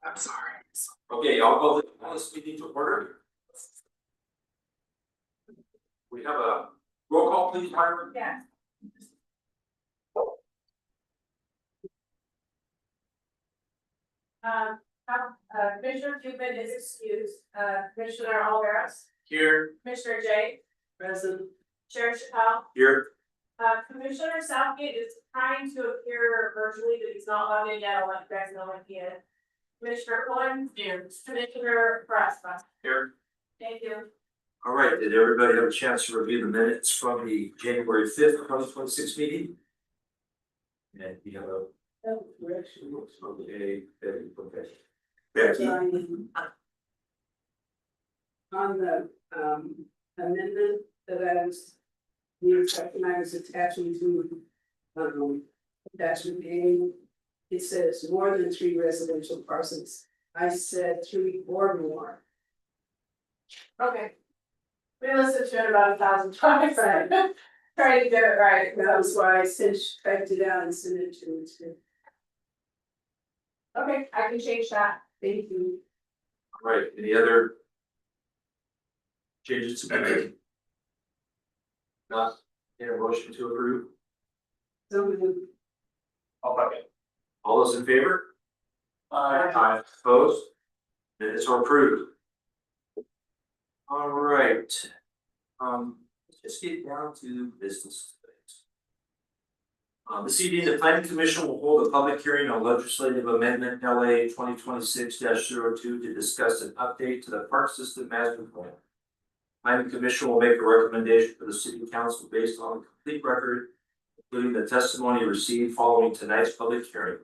I'm sorry. Okay, I'll call this meeting to order. We have a roll call, please, Myra. Yes. Commissioner Cupid is excused, Commissioner Oliveros, Here. Commissioner Jay, Present. Chair Chappelle, Here. Commissioner Southgate is trying to appear virtually, but he's not logged in yet. I'll let you guys know when he is. Commissioner Cohen, here. Commissioner Carrasco. Here. Thank you. All right, did everybody have a chance to review the minutes from the January 5th, 2026 meeting? And you have a. Okay, Becky. On the amendment that I was, you I was attaching to attachment A, it says more than 3 residential parcels. I said 3 or more. Okay. We listened to it about 1,000 times. Trying to get it right. That was why I typed it out and sent it to you. Okay, I can change that. Thank you. All right, any other changes to be made? Not in a motion to approve? So I'll second. All those in favor? Aye. Opposed? Minutes are approved. All right. Let's just get down to business things. This evening, the planning commission will hold a public hearing on legislative amendment LA 2026-02 to discuss an update to the park system master plan. Planning commission will make a recommendation for the city council based on a complete record, including the testimony received following tonight's public hearing.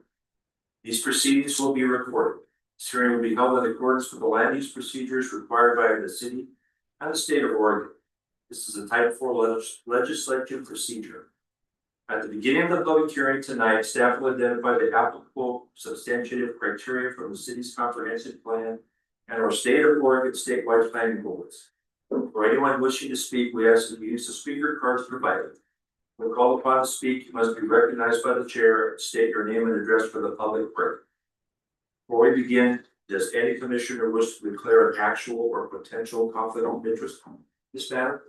These proceedings will be recorded. This hearing will be held in accordance with the land use procedures required by the city and the state of Oregon. This is a type 4 legislative procedure. At the beginning of the public hearing tonight, staff will identify the applicable substantive criteria from the city's comprehensive plan and our state of Oregon statewide planning boards. For anyone wishing to speak, we ask that you use the speaker cards provided. When called upon to speak, you must be recognized by the chair and state your name and address for the public record. Before we begin, does any commissioner wish to declare an actual or potential conflict of interest on this matter?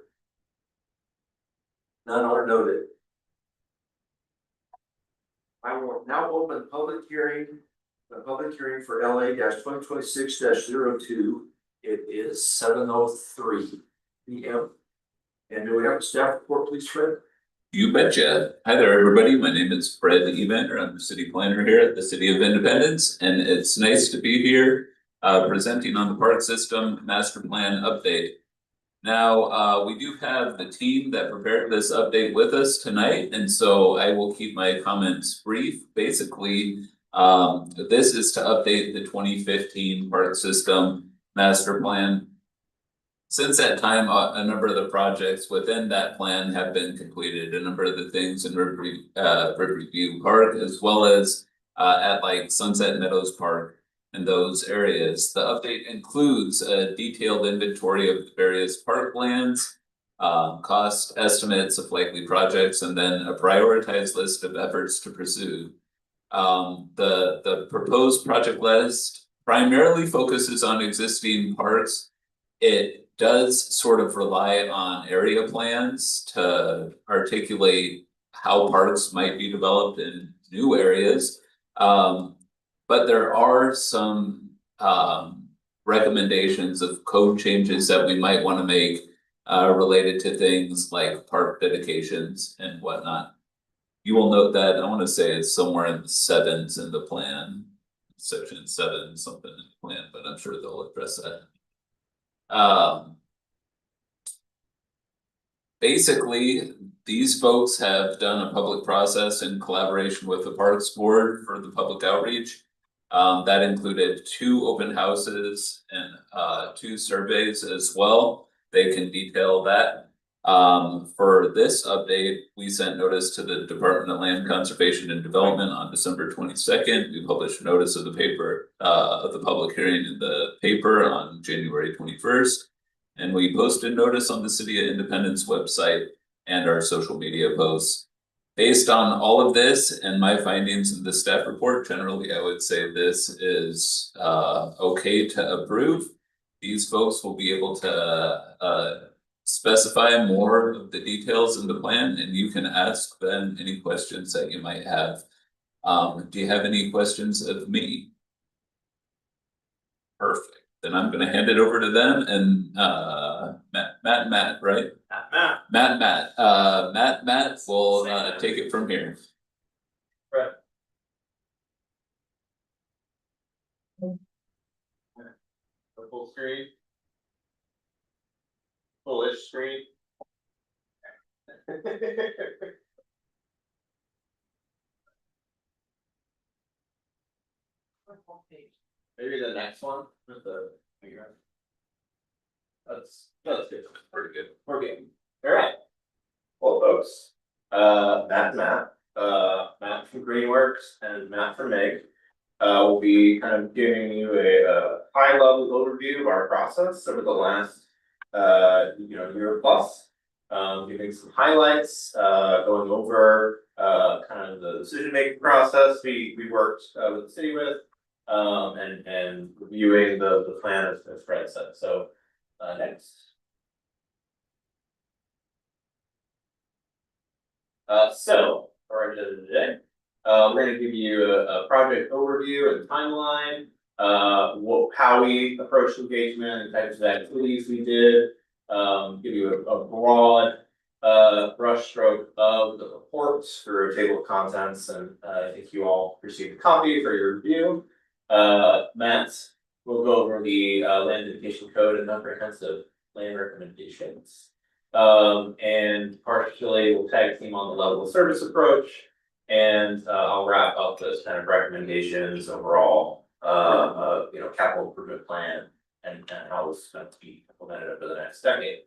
None are noted. I will now open the public hearing for LA 2026-02. It is 7:03 p.m. And do we have a staff report, please, Fred? You betcha. Hi there, everybody. My name is Fred Evander. I'm the city planner here at the City of Independence, and it's nice to be here presenting on the park system master plan update. Now, we do have the team that prepared this update with us tonight, and so I will keep my comments brief. Basically, this is to update the 2015 park system master plan. Since that time, a number of the projects within that plan have been completed. A number of the things in Riverview Park, as well as at like Sunset Meadows Park and those areas. The update includes a detailed inventory of the various park plans, cost estimates of likely projects, and then a prioritized list of efforts to pursue. The proposed project list primarily focuses on existing parks. It does sort of rely on area plans to articulate how parks might be developed in new areas. But there are some recommendations of code changes that we might want to make related to things like park dedications and whatnot. You will note that I want to say it's somewhere in the 7s in the plan, section 7 something in the plan, but I'm sure they'll address that. Basically, these folks have done a public process in collaboration with the Parks Board for the public outreach. That included 2 open houses and 2 surveys as well. They can detail that. For this update, we sent notice to the Department of Land Conservation and Development on December 22nd. We published notice of the paper of the public hearing in the paper on January 21st. And we posted notice on the City of Independence website and our social media posts. based on all of this and my findings in the staff report, generally, I would say this is okay to approve. These folks will be able to specify more of the details in the plan, and you can ask them any questions that you might have. Do you have any questions of me? Perfect. Then I'm gonna hand it over to them and Matt, right? Matt will take it from here. Full screen. Fullish screen. Maybe the next one with the. That's good, pretty good, we're good, alright. Well, folks, Matt from Greenworks and Matt from Meg. Will be kind of giving you a high level overview of our process over the last year plus. Giving some highlights, going over kind of the decision making process we worked with the city with. And reviewing the plan as Fred said, so next. So, our agenda today. We're going to give you a project overview and timeline, how we approach engagement and types of activities we did, give you a broad brushstroke of the reports for a table of contents, and I think you all received a copy for your review. Matt will go over the land indication code and comprehensive land recommendations. And partially we'll tag team on the level of service approach. And I'll wrap up those kind of recommendations overall, capital improvement plan and how it's going to be implemented over the next decade.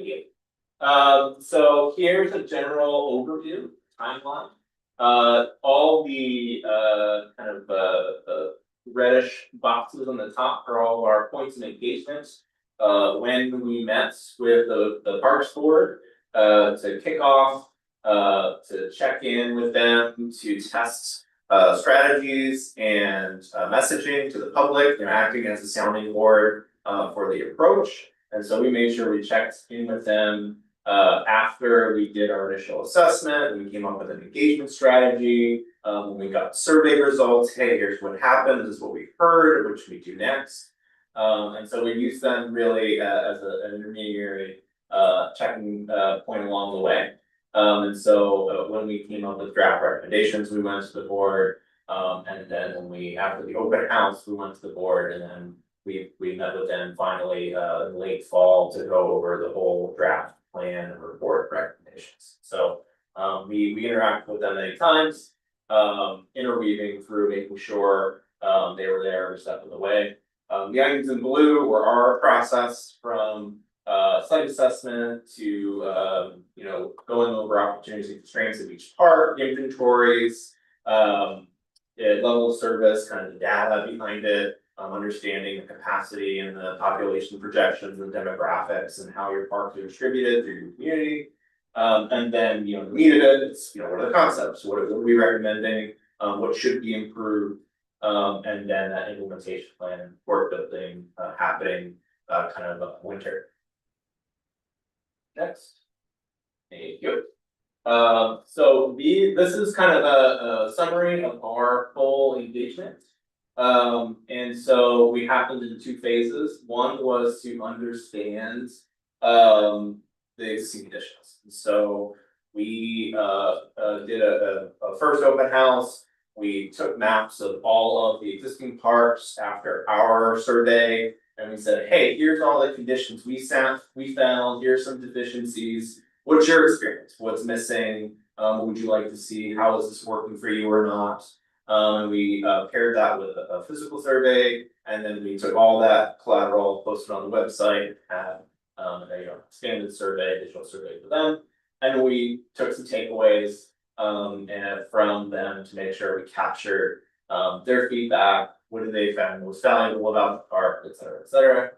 Okay. So here's a general overview timeline. All the kind of reddish boxes on the top are all of our points of engagement. When we met with the Parks Board to kick off. To check in with them, to test strategies and messaging to the public, acting as a sounding board for the approach. And so we made sure we checked in with them after we did our initial assessment, and we came up with an engagement strategy. When we got survey results, hey, here's what happened, this is what we heard, what should we do next? And so we used them really as an intermediary checking point along the way. And so when we came up with draft recommendations, we went to the board. And then when after the open house, we went to the board, and then we met with them finally in late fall to go over the whole draft plan and report recommendations. So we interacted with them many times, interweaving through making sure they were there every step of the way. The items in blue were our process from site assessment to going over opportunities and constraints of each part, inventories, level of service, kind of the data behind it, understanding the capacity and the population projections and demographics and how your parks are distributed through your community. And then the meat of it, it's what are the concepts, what are we recommending, what should be improved, and then that implementation plan and work building happening kind of winter. Next. Thank you. So this is kind of a summary of our full engagement. And so we happened in two phases. One was to understand the existing conditions. So we did a first open house. We took maps of all of the existing parks after our survey. And we said, hey, here's all the conditions we found, here's some deficiencies. What's your experience? What's missing? What would you like to see? How is this working for you or not? And we paired that with a physical survey, and then we took all that collateral, posted on the website, had a standard survey, digital survey for them. And we took some takeaways and from them to make sure we captured their feedback. What did they find most valuable about the park, et cetera, et cetera.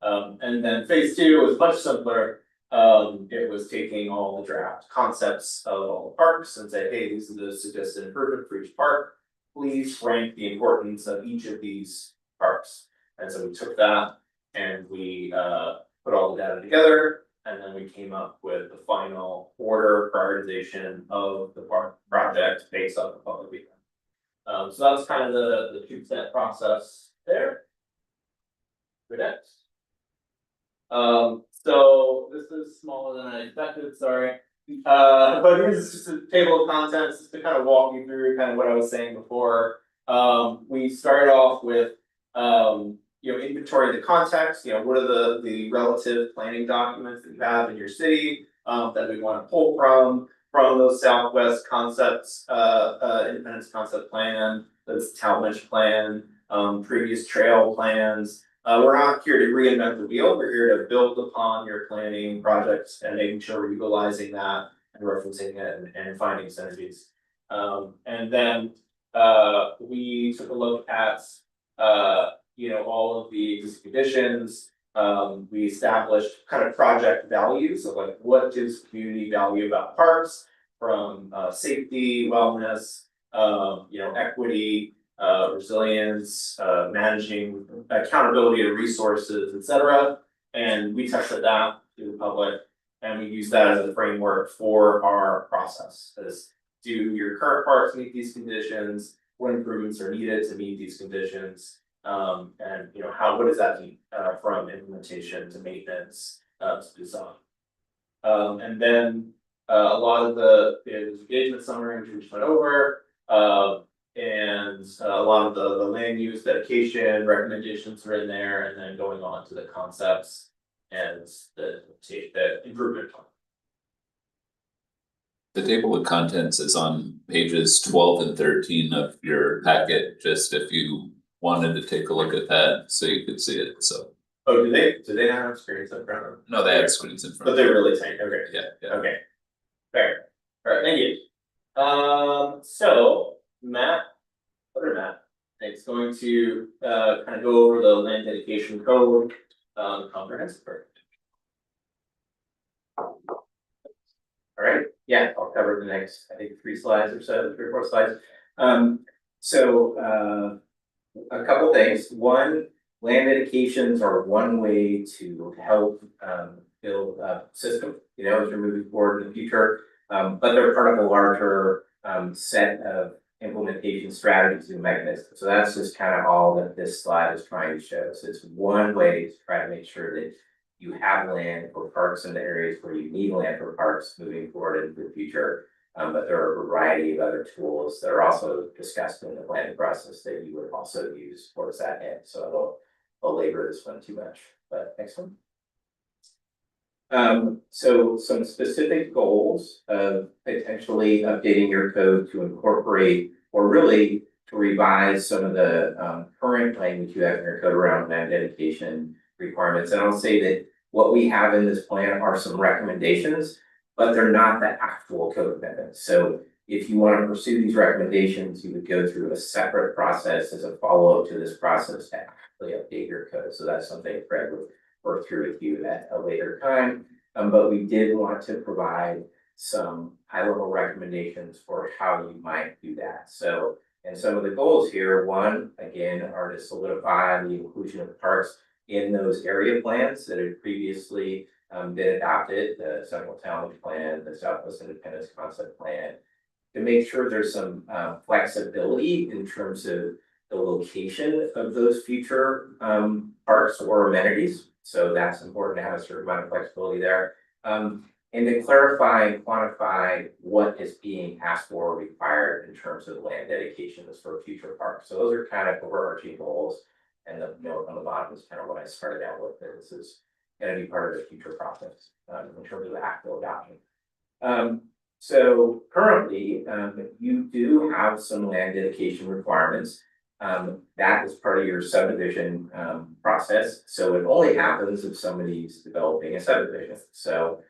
And then phase two was much simpler. It was taking all the draft concepts of all the parks and say, hey, these are the suggested improvement for each park. Please rank the importance of each of these parks. And so we took that and we put all the data together. And then we came up with the final order prioritization of the park project based on the public feedback. So that's kind of the two-step process there. Good next. So this is smaller than I expected, sorry. But here's just a table of contents just to kind of walk you through kind of what I was saying before. We started off with, inventory the context, what are the relative planning documents that you have in your city, that we want to pull from those Southwest concepts, Independence Concept Plan, this Talmadge Plan, previous trail plans. We're not here to reinvent the wheel, we're here to build upon your planning projects and making sure we're utilizing that and referencing it and finding synergies. And then we took a look at all of the existing conditions. We established kind of project values of like what does community value about parks, from safety, wellness, equity, resilience, managing accountability of resources, etc. And we tested that to the public, and we use that as a framework for our process. As do your current parks meet these conditions? What improvements are needed to meet these conditions? And what does that mean from implementation to maintenance to design? And then a lot of the engagement summary, which we just went over. And a lot of the land use dedication recommendations are in there, and then going on to the concepts and the improvement plan. The table of contents is on pages 12 and 13 of your packet, just if you wanted to take a look at that so you could see it, so. Oh, do they not have screens in front of them? No, they have screens in front But of they're them. really tiny, okay. Yeah. Okay. Fair. Alright, thank you. So other Matt, it's going to kind of go over the land dedication code, comprehensive. Alright, yeah, I'll cover the next, I think, 3 slides or so, 3 or 4 slides. A couple things. One, land dedications are one way to help build a system, as you're moving forward in the future. But they're part of a larger set of implementation strategies and mechanisms. So that's just kind of all that this slide is trying to show. So it's one way to try to make sure that you have land for parks in the areas where you need land for parks moving forward into the future. But there are a variety of other tools that are also discussed in the planning process that you would also use towards that end. So I won't belabor this one too much, but next one. So some specific goals of potentially updating your code to incorporate or really to revise some of the current language you have in your code around land dedication requirements. And I'll say that what we have in this plan are some recommendations, but they're not the actual code amendments. So if you want to pursue these recommendations, you would go through a separate process as a follow-up to this process to actually update your code. So that's something Fred would work through with you at a later time. But we did want to provide some high-level recommendations for how you might do that. So, and some of the goals here, one, again, are to solidify the inclusion of parks in those area plans that had previously been adopted, the Central Talmadge Plan, the Southwest Independence Concept Plan, to make sure there's some flexibility in terms of the location of those future parks or amenities. So that's important to have a certain amount of flexibility there. And to clarify and quantify what is being asked for or required in terms of land dedications for future parks. So those are kind of overarching goals. And the note on the bottom is kind of what I started out with. This is going to be part of the future process in terms of the actual adoption. So currently, you do have some land dedication requirements. That is part of your subdivision process. So it only happens if somebody's developing a subdivision. So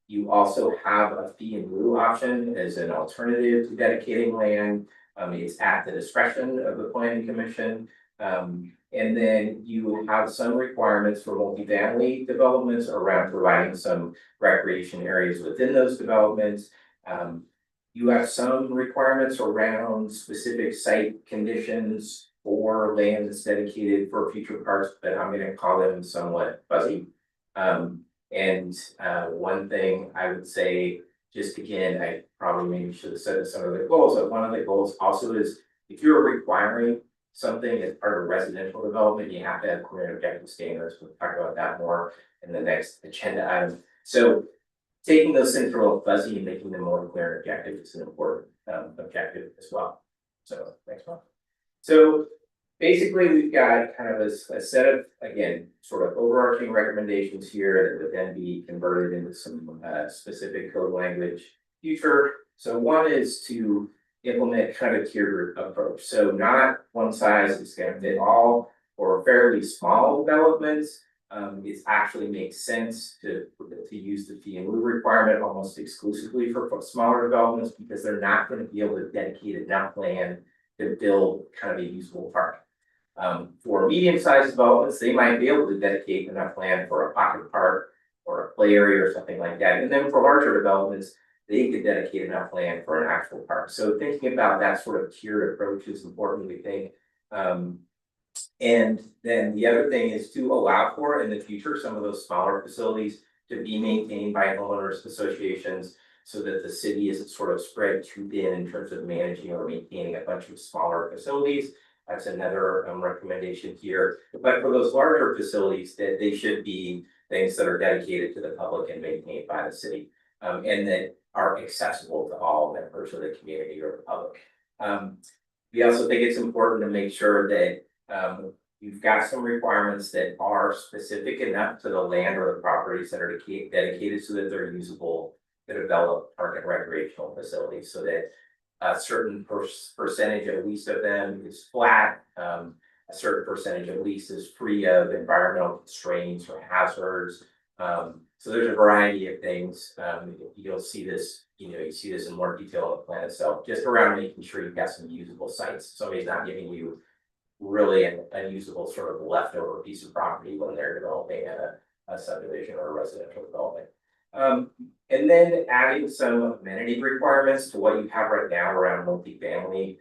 you also have a fee in lieu option as an alternative to dedicating land. It's at the discretion of the planning commission. And And then you would have some requirements for multifamily developments around providing some recreation areas within those developments. You have some requirements around specific site conditions for land that's dedicated for future parks, but I'm gonna call them somewhat fuzzy. One thing I would say, just again, I probably maybe should have said some of the goals, but one of the goals also is if you're requiring something as part of residential development, you have to have clear and objective standards. We'll talk about that more in the next agenda item. So taking those things a little fuzzy and making them more clear and objective is an important objective as well. So next one. So basically, we've got kind of a set of, again, sort of overarching recommendations here that would then be converted into some specific code language future. So one is to implement kind of a tiered approach. So not one size is going to fit all. For fairly small developments, it actually makes sense to use the fee in lieu requirement almost exclusively for smaller developments because they're not going to be able to dedicate enough land to build kind of a usable park. For medium-sized developments, they might be able to dedicate enough land for a pocket park or a play area or something like that. And then for larger developments, they could dedicate enough land for an actual park. So thinking about that sort of tiered approach is important, we think. And then the other thing is to allow for in the future some of those smaller facilities to be maintained by homeowners associations so that the city isn't sort of spread too thin in terms of managing or maintaining a bunch of smaller facilities. That's another recommendation here. But for those larger facilities, that they should be things that are dedicated to the public and maintained by the city, and that are accessible to all members of the community or the public. We also think it's important to make sure that you've got some requirements that are specific enough to the land or the properties that are dedicated so that they're usable to develop park and recreational facilities, so that a certain percentage at least of them is flat. A certain percentage at least is free of environmental constraints or hazards. So there's a variety of things. You'll see this, you see this in more detail in the plan itself, just around making sure you've got some usable sites. Somebody's not giving you really an unusable sort of leftover piece of property when they're developing a subdivision or a residential development. And then adding some amenity requirements to what you have right now around multifamily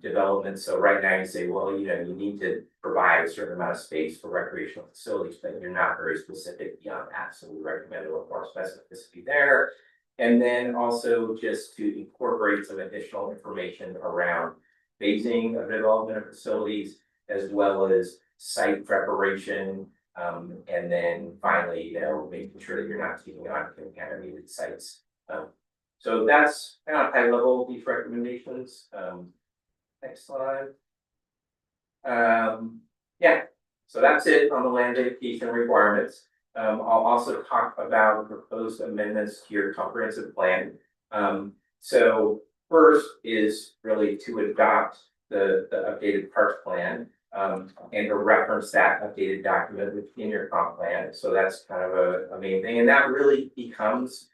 development. So right now you say, well, you need to provide a certain amount of space for recreational facilities, but you're not very specific beyond that. So we recommend a little more specificity there. And then also just to incorporate some additional information around phasing of development of facilities, as well as site preparation. And then finally, making sure that you're not taking on contaminated sites. So that's kind of high level, these recommendations. Next slide. Yeah, so that's it on the land dedication requirements. I'll also talk about proposed amendments to your comprehensive plan. So first is really to adopt the updated parks plan. And to reference that updated document within your comp plan. So that's kind of a main thing. And that really becomes,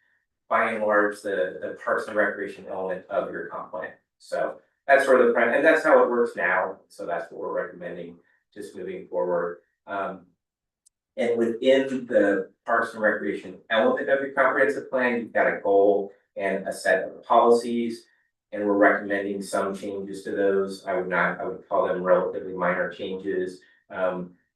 by and large, the parks and recreation element of your comp plan. So that's sort of the plan, and that's how it works now. So that's what we're recommending just moving forward. And within the parks and recreation element of your comprehensive plan, you've got a goal and a set of policies. And we're recommending some changes to those. I would call them relatively minor changes.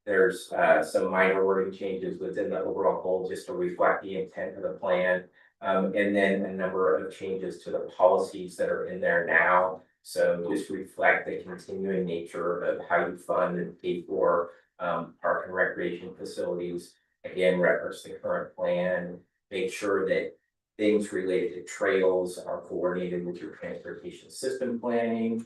There's some minor wording changes within the overall goal just to reflect the intent of the plan. And then a number of changes to the policies that are in there now. So just reflect the continuing nature of how you fund and pay for park and recreation facilities. Again, reference the current plan, make sure that things related to trails are coordinated with your transportation system planning,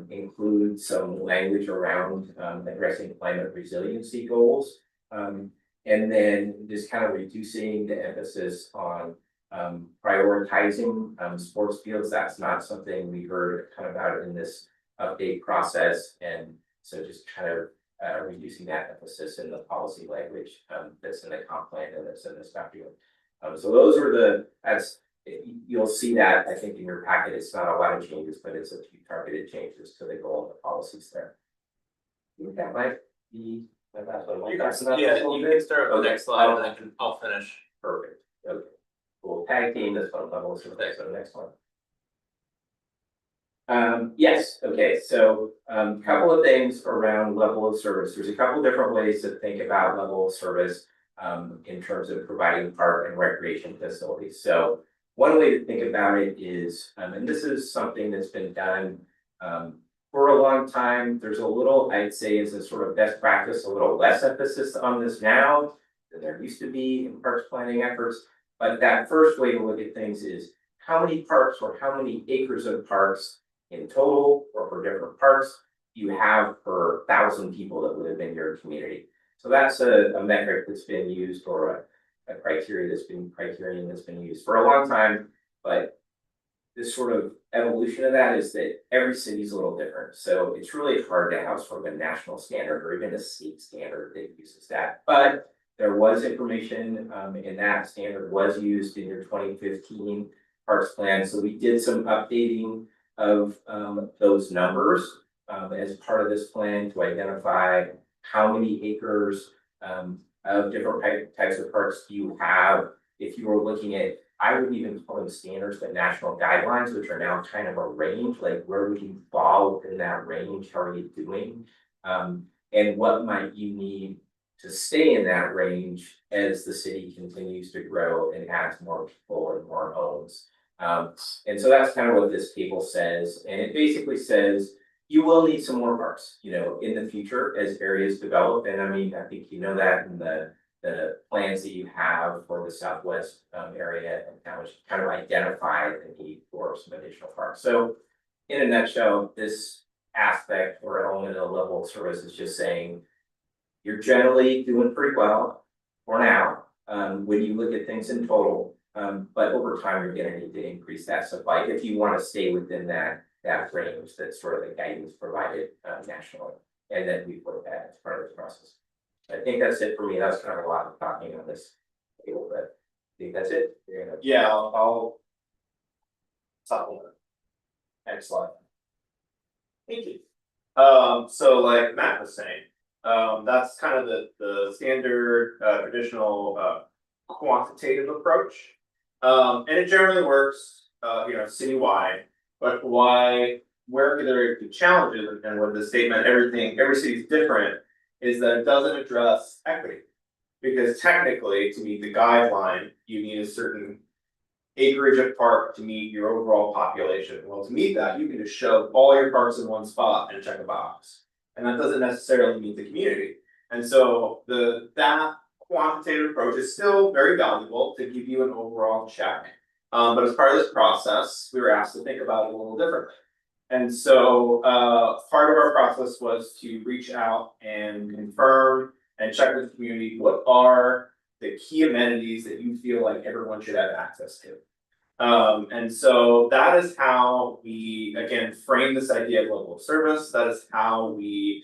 include some language around addressing climate resiliency goals, and then just kind of reducing the emphasis on prioritizing sports fields. That's not something we heard kind of about in this update process, and so just kind of reducing that emphasis in the policy language that's in the comp plan and that's in this document. So those are you'll see that, I think, in your packet. It's not a lot of changes, but it's a few targeted changes to the goal and the policies there. That might be. Yeah, you can start with the next slide and then I'll finish. Perfect, okay. We'll tag team this one, level of service, so the next one. Yes, okay, so, couple of things around level of service. There's a couple different ways to think about level of service. In terms of providing park and recreation facilities. So one way to think about it is, and this is something that's been done, for a long time. There's a little, I'd say, is a sort of best practice, a little less emphasis on this now than there used to be in parks planning efforts. But that first way to look at things is how many parks or how many acres of parks in total or for different parks you have per 1,000 people that live in your community. So that's a metric that's been used, or a criterion that's been used for a long time. But this sort of evolution of that is that every city's a little different. So it's really hard to have sort of a national standard or even a state standard that uses that. But there was information, and that standard was used in your 2015 parks plan. So we did some updating of those numbers as part of this plan to identify how many acres of different types of parks do you have. If you were looking at, I wouldn't even call them standards, but national guidelines, which are now kind of a range, like where would you fall within that range, how are you doing? And what might you need to stay in that range as the city continues to grow and adds more people and more homes. And so that's kind of what this table says, and it basically says you will need some more parks, you know, in the future as areas develop. And I mean, I think you know that in the plans that you have for the southwest area and kind of identify the need for some additional parks. So in a nutshell, this aspect or element of level of service is just saying you're generally doing pretty well for now, when you look at things in total. But over time, you're gonna need to increase that supply if you want to stay within that range that's sort of the guidance provided nationally. And then we put that as part of this process. I think that's it for me. That's kind of a lot of talking on this table, but I think that's it. Yeah, I'll supplement. Next slide. Thank you. So like Matt was saying, that's kind of the standard traditional quantitative approach. And it generally works, you know, citywide. But where there could be challenges, and what the statement, every city's different, is that it doesn't address equity. Because technically, to meet the guideline, you need a certain acreage of park to meet your overall population. Well, to meet that, you can just shove all your parks in one spot and check a box. And that doesn't necessarily meet the community. And so that quantitative approach is still very valuable to give you an overall check. But as part of this process, we were asked to think about it a little differently. And so part of our process was to reach out and confirm and check with the community, what are the key amenities that you feel like everyone should have access to. And so that is how we, again, frame this idea of level of service. That is how we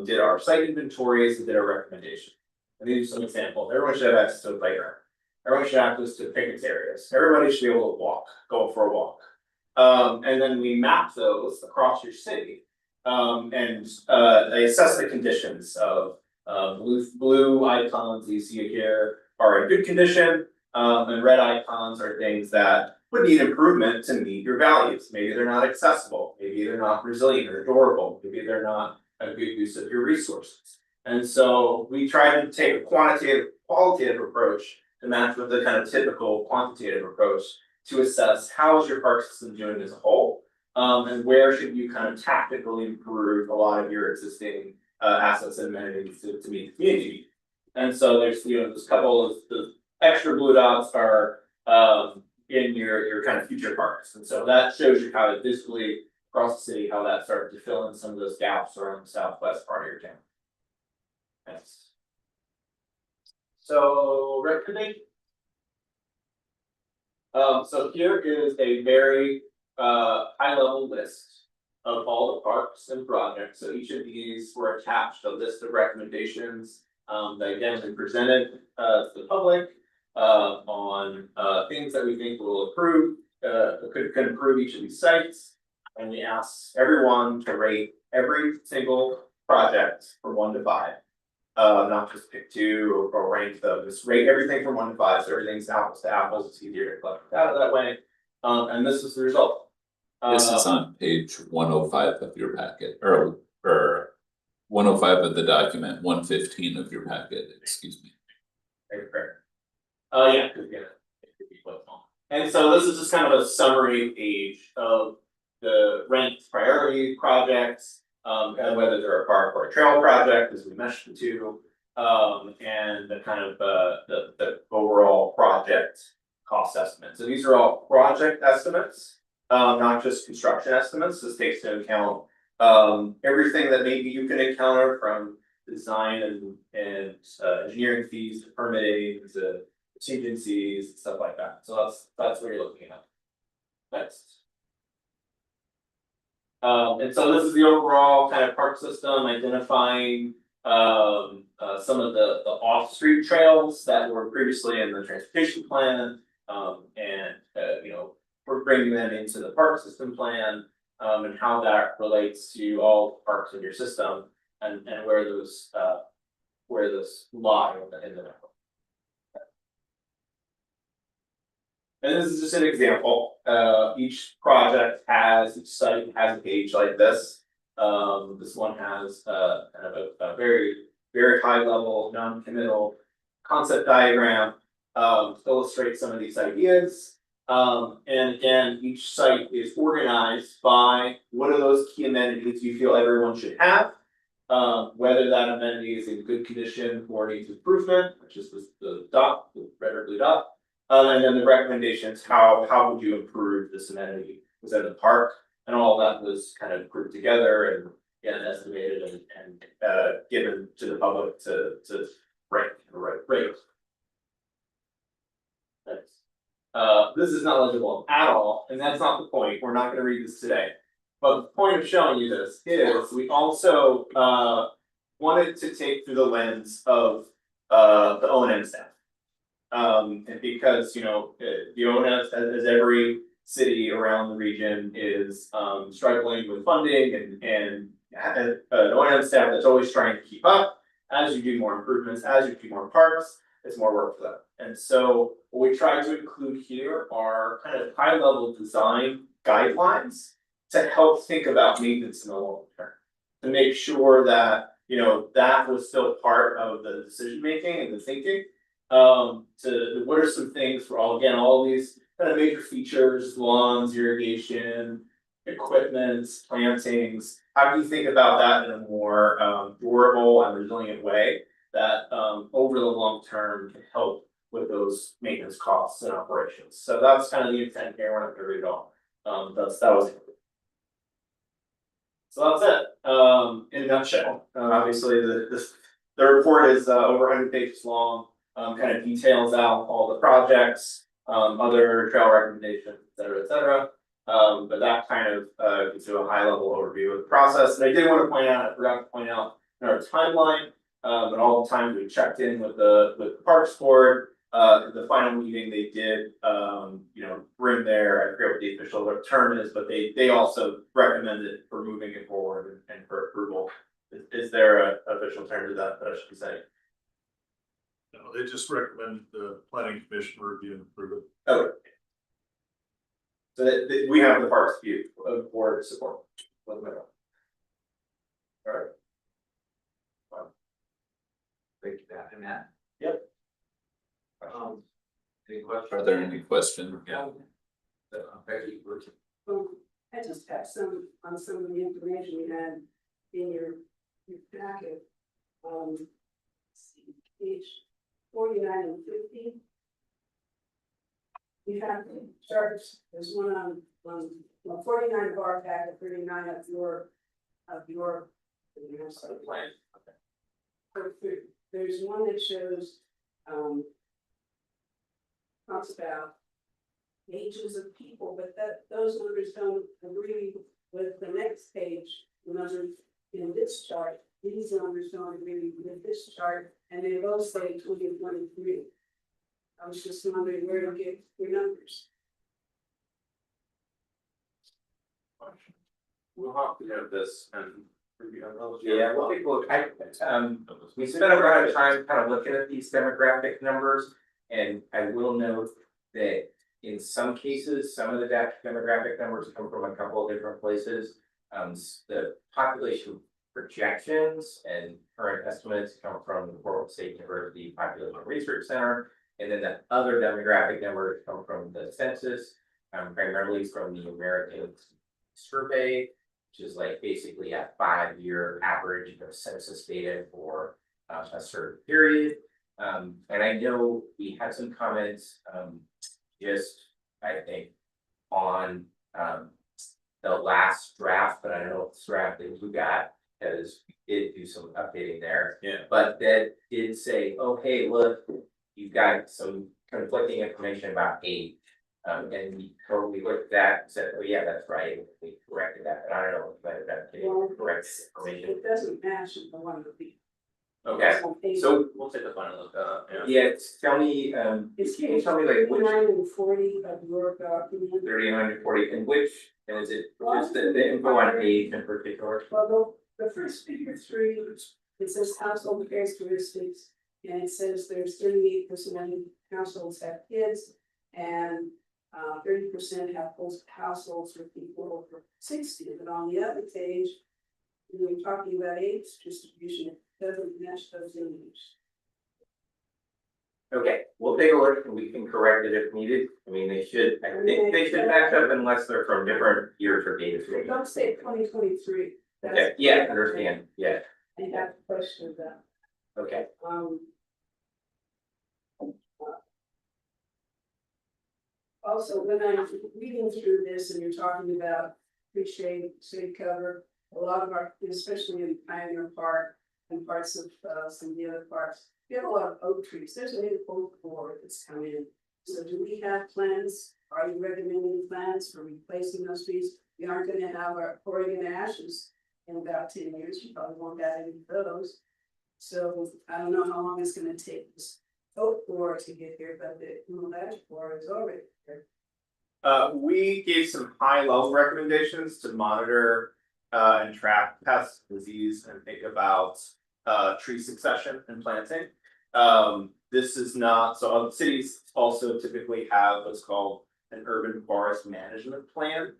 did our site inventories and did our recommendation. And these are some examples. Everyone should have access to a playground. Everyone should have access to picnic areas. Everybody should be able to go for a walk. And then we map those across your city. And they assess the conditions of blue icons you see here are in good condition. And red icons are things that would need improvement to meet your values. Maybe they're not accessible. Maybe they're not resilient or durable. Maybe they're not a good use of your resources. And so we try to take a qualitative approach to match with the kind of typical quantitative approach to assess how is your park system doing as a whole, and where should you kind of tactically improve a lot of your existing assets and amenities to meet the community. And so there's, you know, this couple of the extra blue dots are in your kind of future parks. And so that shows you how it visibly across the city, how that started to fill in some of those gaps around the southwest part of your town. Yes. So recommendation. So here is a very high level list of all the parks and projects. So each of these were attached a list of recommendations that again we presented to the public on things that we think will improve, could improve each of these sites. And we asked everyone to rate every single projects from 1 to 5. Not just pick 2 or rank them, just rate everything from 1 to 5, so everything's apples to apples, it's easier to collect data that way. And this is the result. This is on page 105 of your packet, or 105 of the document, 115 of your packet, excuse me. Yeah, it could be quite small. And so this is just kind of a summary page of the ranked priority projects, and whether they're a park or a trail project, as we mentioned the two. And the kind of the overall project cost estimate. So these are all project estimates, not just construction estimates. This takes into account everything that maybe you can encounter, from design and engineering fees to permitting to contingencies and stuff like that. So that's what you're looking at. Next. And so this is the overall kind of park system, identifying some of the off-street trails that were previously in the transportation plan. And you know, we're bringing them into the park system plan, and how that relates to all the parks in your system, and where those lie in the network. And this is just an example. Each project each site has a page like this. This one has kind of a very, very high level, non-committal concept diagram to illustrate some of these ideas. And again, each site is organized by what are those key amenities you feel everyone should have. Whether that amenity is in good condition or needs improvement, which is the dot, the red or blue dot. And then the recommendations, how would you improve this amenity within the park? And all that was kind of grouped together and estimated and given to the public to rank the right rate. This is not legible at all, and that's not the point. We're not going to read this today. But the point of showing you this is we also wanted to take through the lens of the O&M staff. And because, you know, the O&M, as every city around the region is struggling with funding and an O&M staff that's always trying to keep up. As you do more improvements, as you do more parks, it's more work for them. And so what we try to include here are kind of high level design guidelines to help think about maintenance in the long term. To make sure that, you know, that was still part of the decision making and the thinking. To what are some things for all these kind of major features, lawns, irrigation, equipment, plantings. How do you think about that in a more durable and resilient way that over the long term can help with those maintenance costs and operations? So that's kind of the intent here. We're not going to read it all. That was it. So that's it. In a nutshell. Obviously the report is over 100 pages long. Kind of details out all the projects, other trail recommendations, et cetera. But that kind of gives you a high level overview of the process. And I did want to point out, I forgot to point out in our timeline, but all the times we checked in with the Parks Board, the final meeting they did, you know, bring their, I forget what the official term is, but they also recommended for moving it forward and for approval. Is there an official term to that I should be saying? No, they just recommend the planning commission review and approve it. Oh. So that we have the Parks view of board support. All right. Thank you, Matt. Yep. Any questions? Are there any questions? Yeah. Becky, I just have some of the information you had in your packet. Let's see, page 49 and 50. You have charts, there's one on 49 of our packet, 39 of your Plan. perfect. There's one that shows talks about ages of people, but those numbers don't agree with the next page. The numbers in this chart, these numbers don't agree with this chart, and they both say 2023. I was just wondering where to get your numbers. We'll have to have this and Yeah, well, people, we spent a lot of time kind of looking at these demographic numbers. And I will note that in some cases, some of the demographic numbers come from a couple of different places. The population projections and current estimates come from the Portland State University Population Research Center. And then the other demographic numbers come from the census, primarily from the American Survey, which is like basically a 5-year average of census data for a certain period. And I know we had some comments, just, I think, on the last draft, but I don't know if this draft that you got, because we did do some updating there. Yeah. But that did say, oh, hey, look, you've got some conflicting information about age. And we looked at that and said, oh, yeah, that's right, we corrected that, but I don't know if that correct information. It doesn't match with the one that we. Okay, so We'll take the final look, yeah. yeah, tell me, It's can you tell me like which 39 and 40 of your document. 39 to 40, and which, and is it just the info on age in particular? Well, the first figure 3, it says household characteristics, and it says there's 38% of households have kids, and 30% have households with people over 60. But on the other page, when we're talking about age distribution, it doesn't match those images. Okay, we'll take a look and we can correct it if needed. I mean, they should, I think they should match up unless they're from different years or data. They don't say 2023. Okay, yeah, understand, yeah, I have a question of that. okay. Also, when I'm reading through this and you're talking about tree shade cover, a lot of our, especially in Pioneer Park and parts of some of the other parks, we have a lot of oak trees. There's a new oak board that's come in. So do we have plans? Are you recommending plans for replacing those trees? We aren't gonna have our Oregon ashes in about 10 years. You probably won't have any of those. So I don't know how long it's gonna take this oak board to get here, but the ash board is already here. We gave some high level recommendations to monitor and track pest disease and think about tree succession and planting. This is not, so cities also typically have what's called an urban forest management plan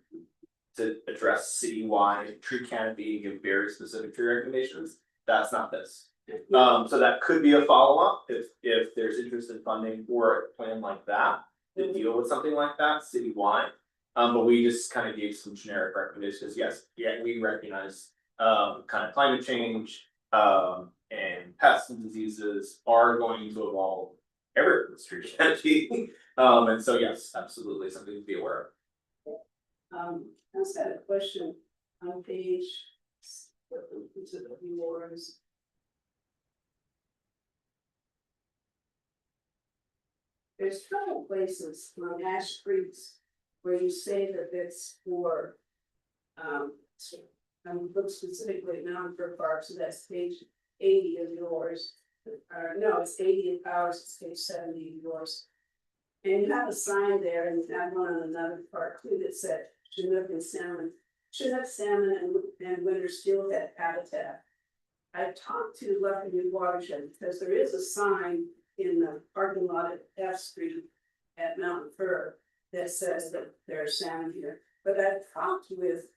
to address citywide tree canopy and give very specific tree recommendations. That's not this. So that could be a follow-up if there's interest in funding for a plan like that to deal with something like that citywide. But we just kind of gave some generic recommendations. Yes, yeah, we recognize kind of climate change and pests and diseases are going to evolve everywhere in the street canopy. And so yes, absolutely something to be aware of. I just had a question on page. Yours. There's a couple places on Ash Creeks where you say that it's for, I'm looking specifically at Mountain Park, so that's page 80 of yours. No, it's 80 of ours, it's page 70 of yours. And you have a sign there, and you have one on another part too that said Chinook and salmon. Chinook, salmon, and winter steelhead habitat. I talked to Lefferts Watershed because there is a sign in the parking lot at F Street at Mountain Fir that says that there's salmon here. But I've talked with,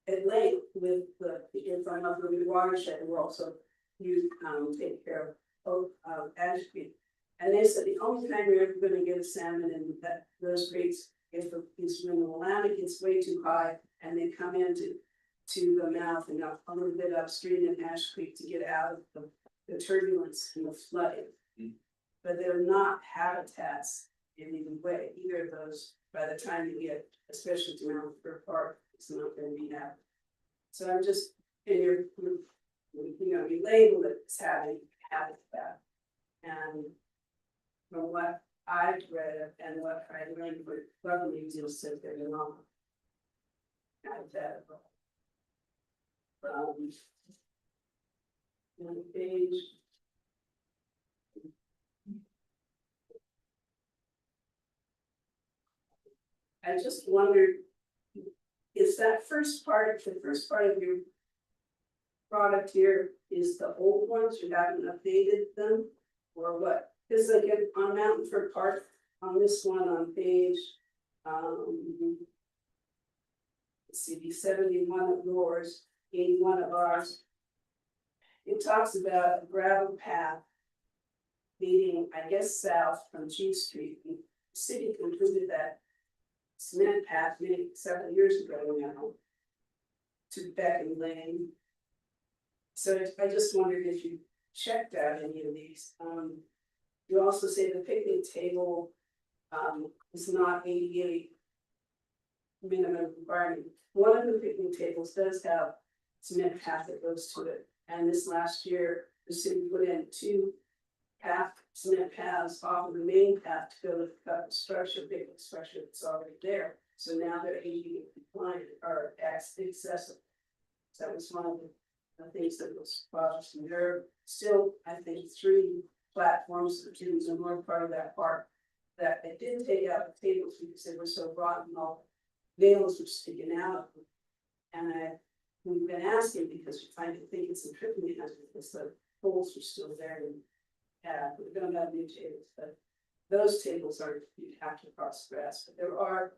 at length, with the from Lefferts Watershed, who also you take care of Ash Creek. And they said the only time we're ever gonna get a salmon in those creeks is when the Willamette gets way too high and they come into the mouth and a little bit upstream in Ash Creek to get out of the turbulence and the flooding. But they're not habitats in any way, either of those, by the time you get, especially to Mountain Fir Park, it's not gonna be habitat. So I'm just, and you label it as having habitat. And from what I've read and what I learned with government museums said they're not habitat. On page. I just wondered, is that the first part of your product here is the old ones, you haven't updated them, or what? Cause like on Mountain Ford Park, on this one on page, let's see, 71 of yours, 81 of ours. It talks about a gravel path leading, I guess, south from G Street. The city concluded that cement path maybe 7 years ago now to Beacon Lane. So I just wondered if you checked out any of these. You also say the picnic table is not ADA minimum requirement. One of the picnic tables does have cement path that goes to it. And this last year, the city put in 2 cement paths off of the main path to go to the structure, picnic structure that's already there. So now they're ADA compliant or accessible. So that was one of the things that was bothersome. There are still, I think, 3 platforms that are more part of that park that they didn't take out the tables because they were so rotten, all the nails were sticking out. And we've been asking because we find it think it's a tripping hazard because the poles are still there and we're gonna have new tables, but those tables are, you'd have to cross grass, but there are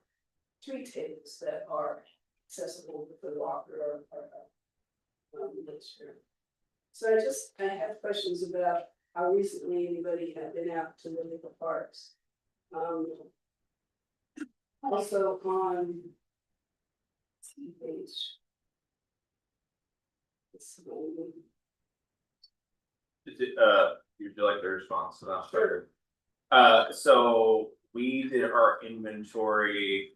3 tables that are accessible with the walker or wheelchair. So I have questions about how recently anybody had been out to look at the parks. Also on page. You'd like the response to that? Sure. So we did our inventory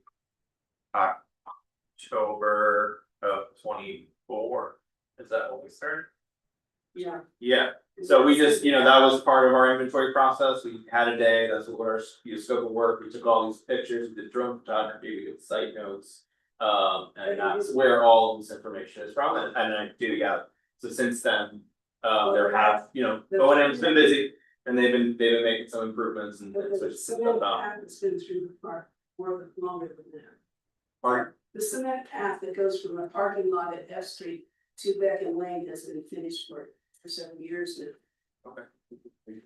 October of 24. Is that what we started? Yeah. Yeah, so we just, that was part of our inventory process. We had a day, that's what our scope of work. We took all these pictures, we did drone photography, we did site notes. And that's where all of this information is from, and I do, yeah. So since then, there have, O&M's been busy, and they've been making some improvements and But the switched some cement stuff out. path that's been through the park more longer than that. Pardon? The cement path that goes from the parking lot at F Street to Beacon Lane has been finished for several years now. Okay.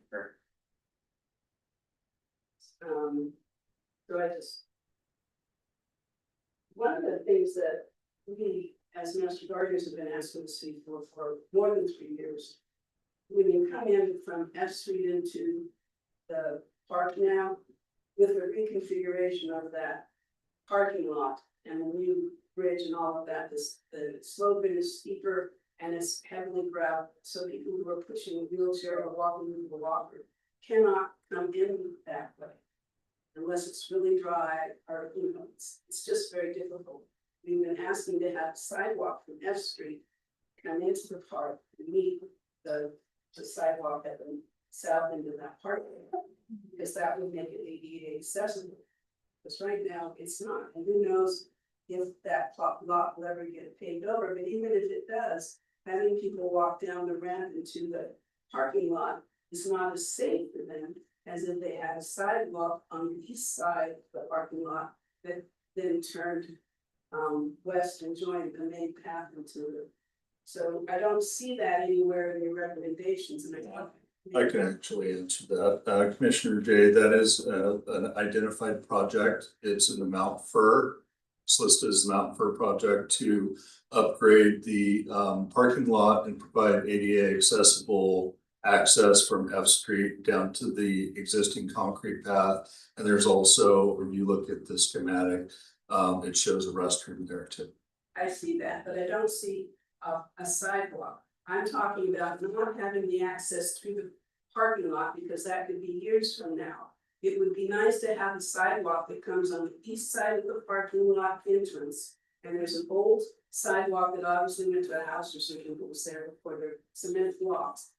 Sure. So I just. One of the things that we, as master gardeners, have been asking the city for more than 3 years. When you come in from F Street into the park now, with the reconfiguration of that parking lot and the new bridge and all of that, the slope is steeper and it's heavily gravel, so people who are pushing a wheelchair or walking with a walker cannot come in that way. Unless it's really dry or, it's just very difficult. We've been asking to have sidewalk from F Street come into the park and meet the sidewalk at the south end of that park. Because that would make it ADA accessible. Because right now it's not, and who knows if that lot will ever get paved over, but even if it does, having people walk down the ramp into the parking lot is not as safe for them as if they had a sidewalk on the east side of the parking lot that then turned west and joined the main path into the. So I don't see that anywhere in your recommendations, and I can actually answer that. Commissioner Jay, that is an identified project. It's in the Mount Fur. It's listed as a Mount Fur project to upgrade the parking lot and provide ADA accessible access from F Street down to the existing concrete path. And there's also, when you look at the schematic, it shows a restroom there too. I see that, but I don't see a sidewalk. I'm talking about not having the access through the parking lot because that could be years from now. It would be nice to have a sidewalk that comes on the east side of the parking lot entrance. And there's an old sidewalk that obviously went to a house or something that was there before the cement blocks.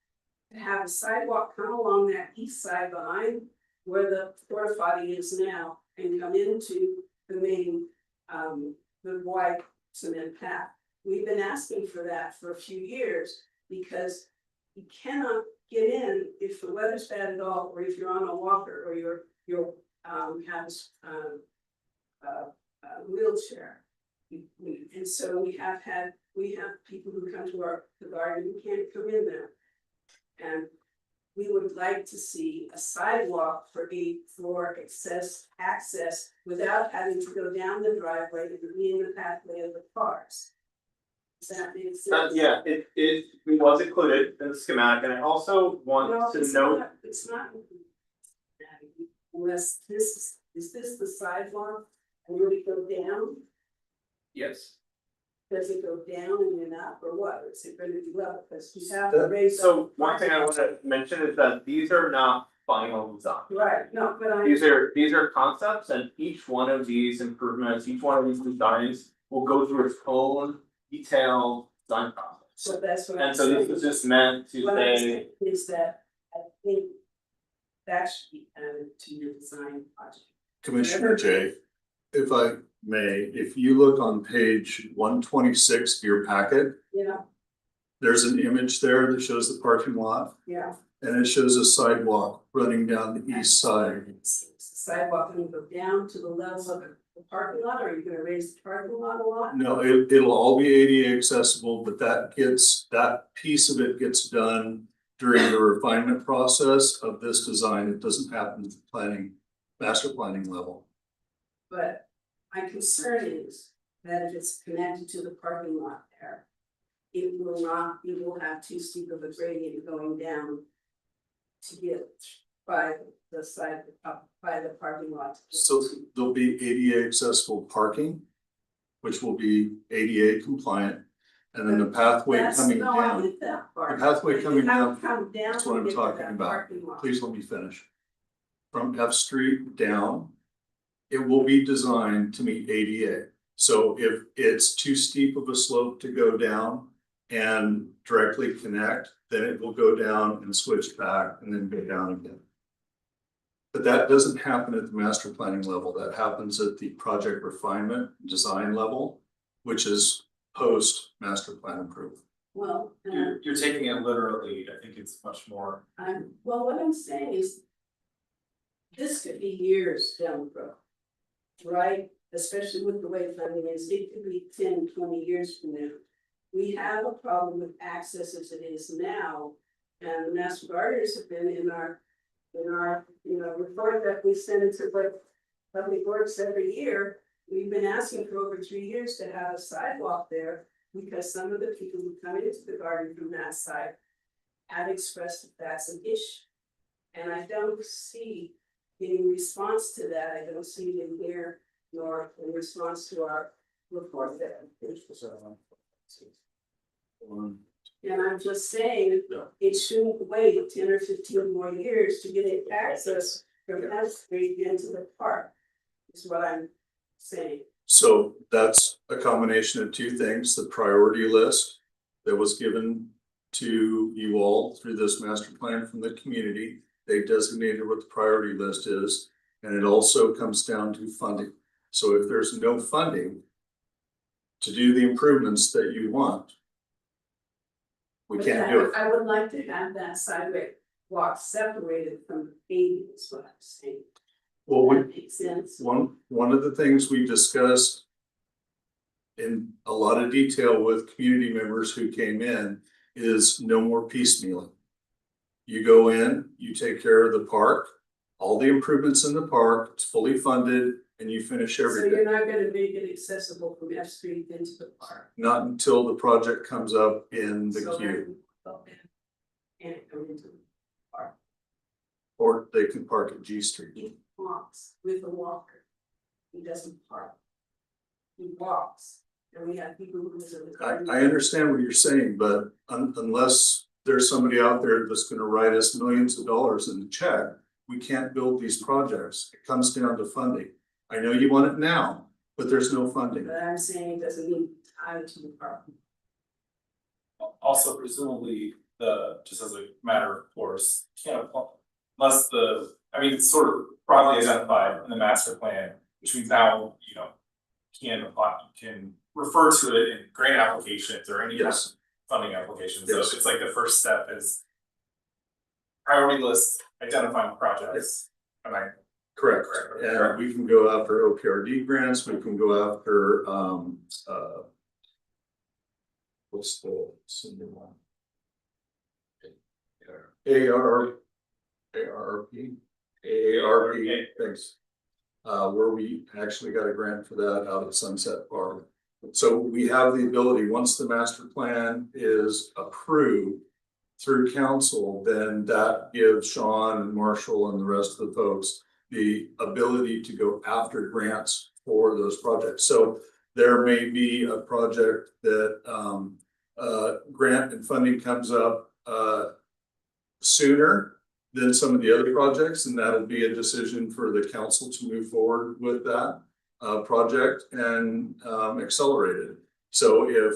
To have a sidewalk come along that east side behind where the porta potty is now and come into the main, the wide cement path. We've been asking for that for a few years because you cannot get in if the weather's bad at all, or if you're on a walker or you're have a wheelchair. And so we have people who come to the garden who can't come in there. And we would like to see a sidewalk for access without having to go down the driveway and be in the pathway of the cars. Does that make sense? Yeah, it was included in the schematic, and I also want No, to it's note. not, it's not. Unless is this the sidewalk, and will it go down? Yes. Does it go down and then up, or what, is it gonna be level, because you have to raise. So up- one thing I want to mention is that these are not final design. Right, no, but These are concepts, and each one of these improvements, each one of these designs will go through its own detailed design process. so that's what I'm And so this saying. is just meant to What I'm say, saying is that I think that should be added to your design project. Commissioner Jay, if I may, if you look on page 126 of your packet, You know, there's an image there that shows the parking lot. yeah. And it shows a sidewalk running down the east side. Is the sidewalk gonna go down to the level of the parking lot, or are you gonna raise the parking lot a lot? No, it'll all be ADA accessible, but that piece of it gets done during the refinement process of this design. It doesn't happen at the master planning level. But my concern is that if it's connected to the parking lot there, it will have too steep of a gradient going down to get by the side, by the parking lot. So there'll be ADA accessible parking, which will be ADA compliant. And then the pathway coming No, I down, get that part. the pathway coming You have down, to come down that's what to I'm get to talking that about. parking lot. Please let me finish. From F Street down, it will be designed to meet ADA. So if it's too steep of a slope to go down and directly connect, then it will go down and switch back and then go down again. But that doesn't happen at the master planning level. That happens at the project refinement design level, which is post master plan approval. Well, You're taking it literally, I think it's much more. well, what I'm saying is. This could be years down the road. Right, especially with the way funding is, it could be 10, 20 years from now. We have a problem with access as it is now, and the master gardeners have been in our, report that we send to the public works every year. We've been asking for over 3 years to have a sidewalk there, because some of the people who come into the garden from that side have expressed that that's an issue. And I don't see in response to that, I don't see it in here, nor in response to our report there. And I'm just saying, it shouldn't wait 10 or 15 more years to get access from that street into the park. Is what I'm saying. So that's a combination of two things, the priority list that was given to you all through this master plan from the community. They designated what the priority list is, and it also comes down to funding. So if there's no funding to do the improvements that you want, we can't do it. I would like to have that sidewalk separated from the paving, is what I'm saying. Well, That makes sense. one of the things we discussed in a lot of detail with community members who came in is no more piecemealing. You go in, you take care of the park, all the improvements in the park, it's fully funded, and you finish So everything. you're not gonna make it accessible from F Street into the park. Not until the project comes up in the So queue, then, okay. And it go into the park. or they can park at G Street. He walks with a walker. He doesn't park. He walks, and we have people who live in the garden. I understand what you're saying, but unless there's somebody out there that's gonna write us millions of dollars in the check, we can't build these projects. It comes down to funding. I know you want it now, but there's no funding. But I'm saying it doesn't mean tied to the park. Also presumably, just as a matter of course, can't apply. Unless it's sort of broadly identified in the master plan, which means now, can apply, you can refer to it in grant applications or any kind of Yes. funding applications, so Yes. it's like the first step is priority list, identifying projects, am I Correct, and we can go after OPRD grants, we can go after, what's the senior one? AARP, thanks. Where we actually got a grant for that out of Sunset Park. So we have the ability, once the master plan is approved through council, then that gives Sean and Marshall and the rest of the folks the ability to go after grants for those projects. So there may be a project that grant and funding comes up sooner than some of the other projects, and that'll be a decision for the council to move forward with that project and accelerate it. So if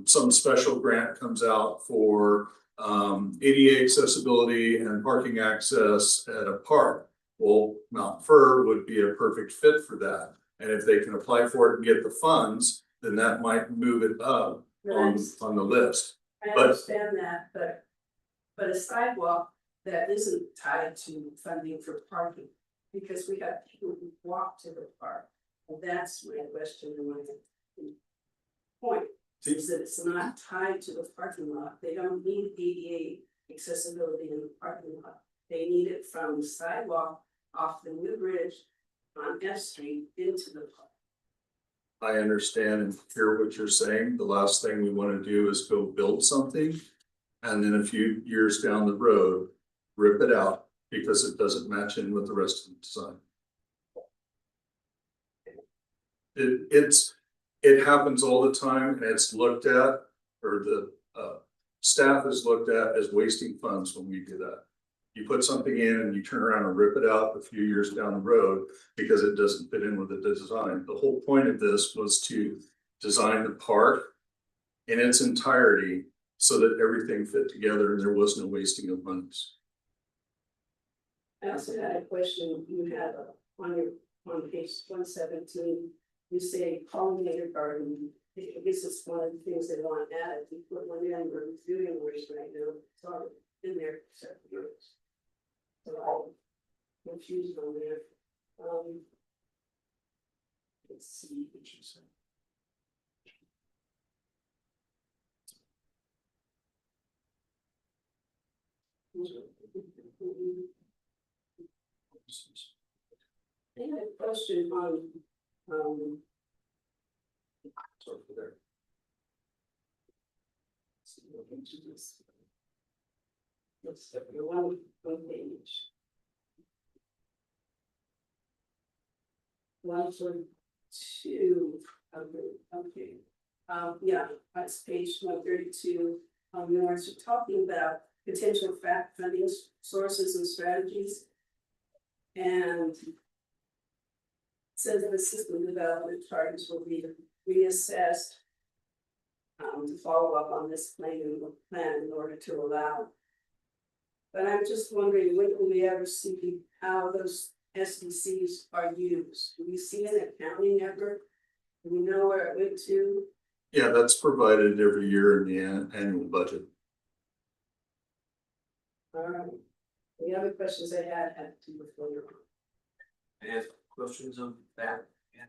some special grant comes out for ADA accessibility and parking access at a park, well, Mount Fur would be a perfect fit for that. And if they can apply for it and get the funds, then that might move it up on the list. I But- understand that, but a sidewalk that isn't tied to funding for parking, because we have people who walk to the park. And that's my question and my point, is that it's not tied to the parking lot. They don't need ADA accessibility in the parking lot. They need it from the sidewalk off the new bridge on F Street into the park. I understand and hear what you're saying. The last thing we want to do is go build something. And then a few years down the road, rip it out because it doesn't match in with the rest of the design. It happens all the time and it's looked at, or the staff is looked at as wasting funds when we do that. You put something in and you turn around and rip it out a few years down the road because it doesn't fit in with the design. The whole point of this was to design the park in its entirety so that everything fit together and there was no wasting of funds. I also had a question, you have on page 117, you say pollinator garden. I guess it's one of the things they want added, you put one in, we're doing worse right now, it's already in there for several years. So I'm confused on there. Let's see what you said. I had a question on, So for there. let's step one page. 142, okay, yeah, that's page 132. You are talking about potential fact funding sources and strategies. And it says the system development targets will be reassessed to follow up on this plan in order to allow. But I'm just wondering, when will we ever see how those SDCs are used? Do we see an accounting ever? Do we know where it went to? Yeah, that's provided every year in the annual budget. The other questions I had to do with later on. Any questions on that? Yeah.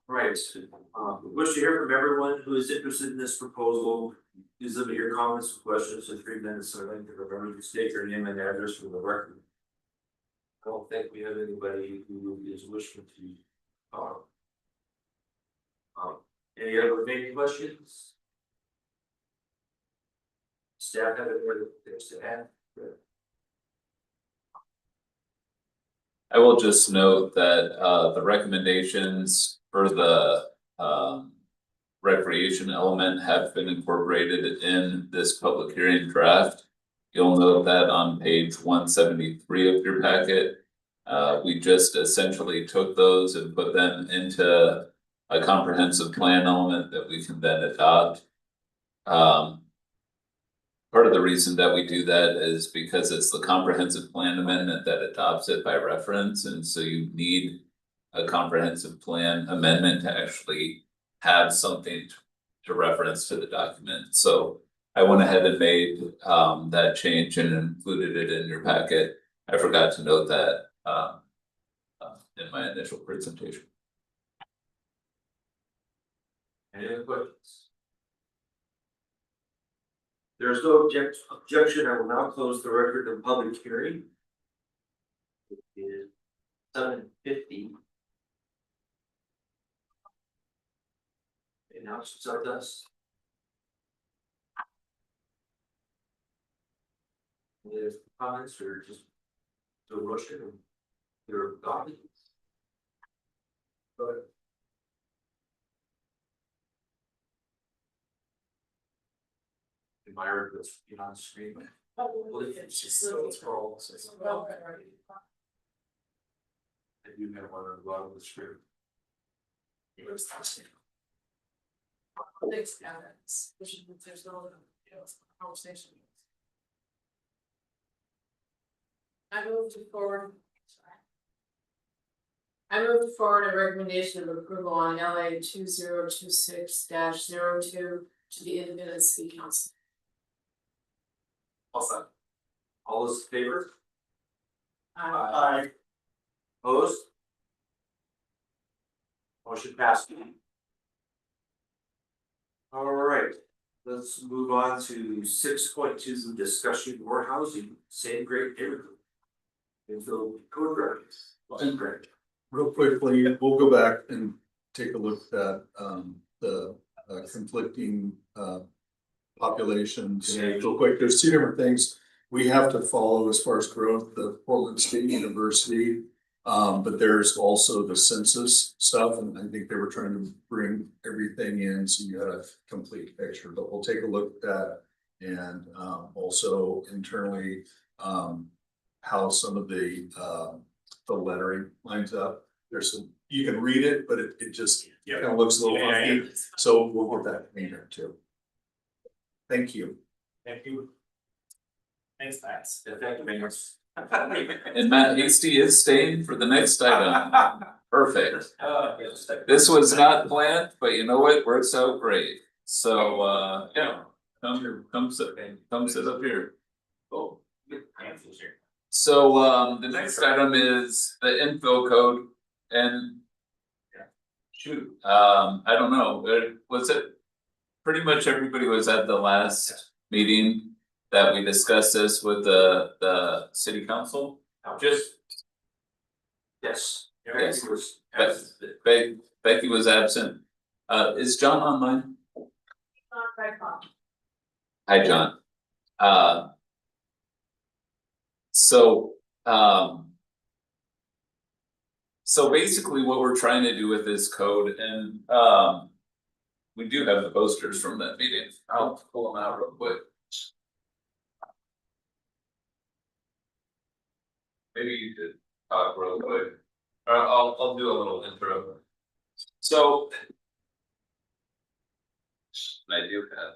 Right, we wish to hear from everyone who is interested in this proposal. Please limit your comments and questions to 3 minutes, so I think to remember to state your name and address for the record. I don't think we have anybody who is wishing to talk. Any other remaining questions? Staff have any things to add? I will just note that the recommendations for the recreation element have been incorporated in this public hearing draft. You'll note that on page 173 of your packet. We just essentially took those and put them into a comprehensive plan element that we can then adopt. Part of the reason that we do that is because it's the comprehensive plan amendment that adopts it by reference, and so you need a comprehensive plan amendment to actually have something to reference to the document. So I went ahead and made that change and included it in your packet. I forgot to note that in my initial presentation. Any other questions? There's no objection, I will now close the record of public hearing. It is 7:50. And now it's our dust. There's comments or just to rush it or your comments? Go ahead. Admire this, you know, on screen. Well, it's just so scroll. If you have one on the bottom of the screen. There's no, conversation. I move to forward. I move forward a recommendation of approval on LA 2026-02 to the Independent City Council. Awesome. All those in favor? Aye. Opposed? Motion passed. All right, let's move on to 6.2, discussion or housing, same great neighborhood. And so, code reference. Real quickly, we'll go back and take a look at the conflicting populations. Yeah. Real quick, there's two different things we have to follow as far as growth, the Portland State University. But there's also the census stuff, and I think they were trying to bring everything in, so you had a complete picture, but we'll take a look at that. And also internally, how some of the lettering lines up. There's some, you can read it, but it just kind of looks a little funky, so we'll get that in there too. Thank you. Thank you. Thanks, Max. Thank you, Mayor. And Matt Hasty is staying for the next item. Perfect. This was not planned, but you know what, works out great. So yeah, come sit up here. Oh. So the next item is the info code and. Shoot, I don't know, was it? Pretty much everybody was at the last meeting that we discussed this with the city council. Just. Yes. Yes. It was- Becky was absent. Is John online? Hi, John. So basically what we're trying to do with this code, and we do have the posters from that meeting. I'll pull them out real quick. Maybe you could talk real quick. I'll do a little intro. So. I do have.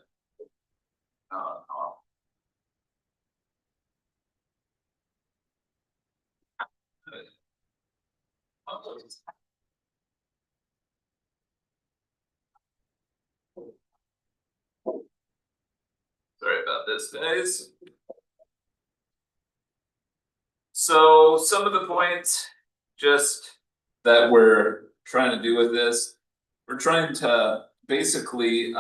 Sorry about this, guys. So some of the points just that we're trying to do with this, we're trying to basically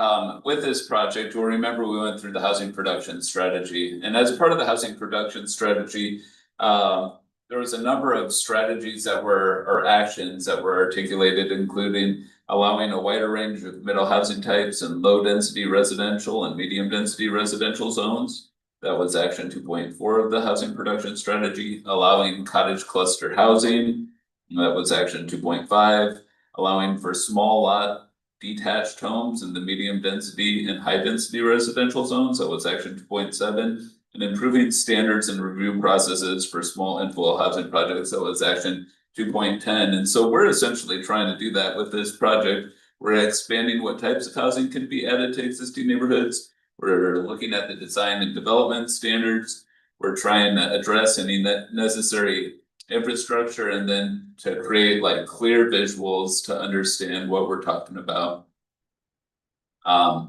with this project, you'll remember we went through the housing production strategy, and as part of the housing production strategy, there was a number of strategies that were, or actions that were articulated, including allowing a wider range of middle housing types and low density residential and medium density residential zones. That was action 2.4 of the housing production strategy. Allowing cottage cluster housing. That was action 2.5. Allowing for small lot detached homes in the medium density and high density residential zones. That was action 2.7. And improving standards and review processes for small infill housing projects. That was action 2.10. And so we're essentially trying to do that with this project. We're expanding what types of housing can be added to existing neighborhoods. We're looking at the design and development standards. We're trying to address any necessary infrastructure, and then to create like clear visuals to understand what we're talking about.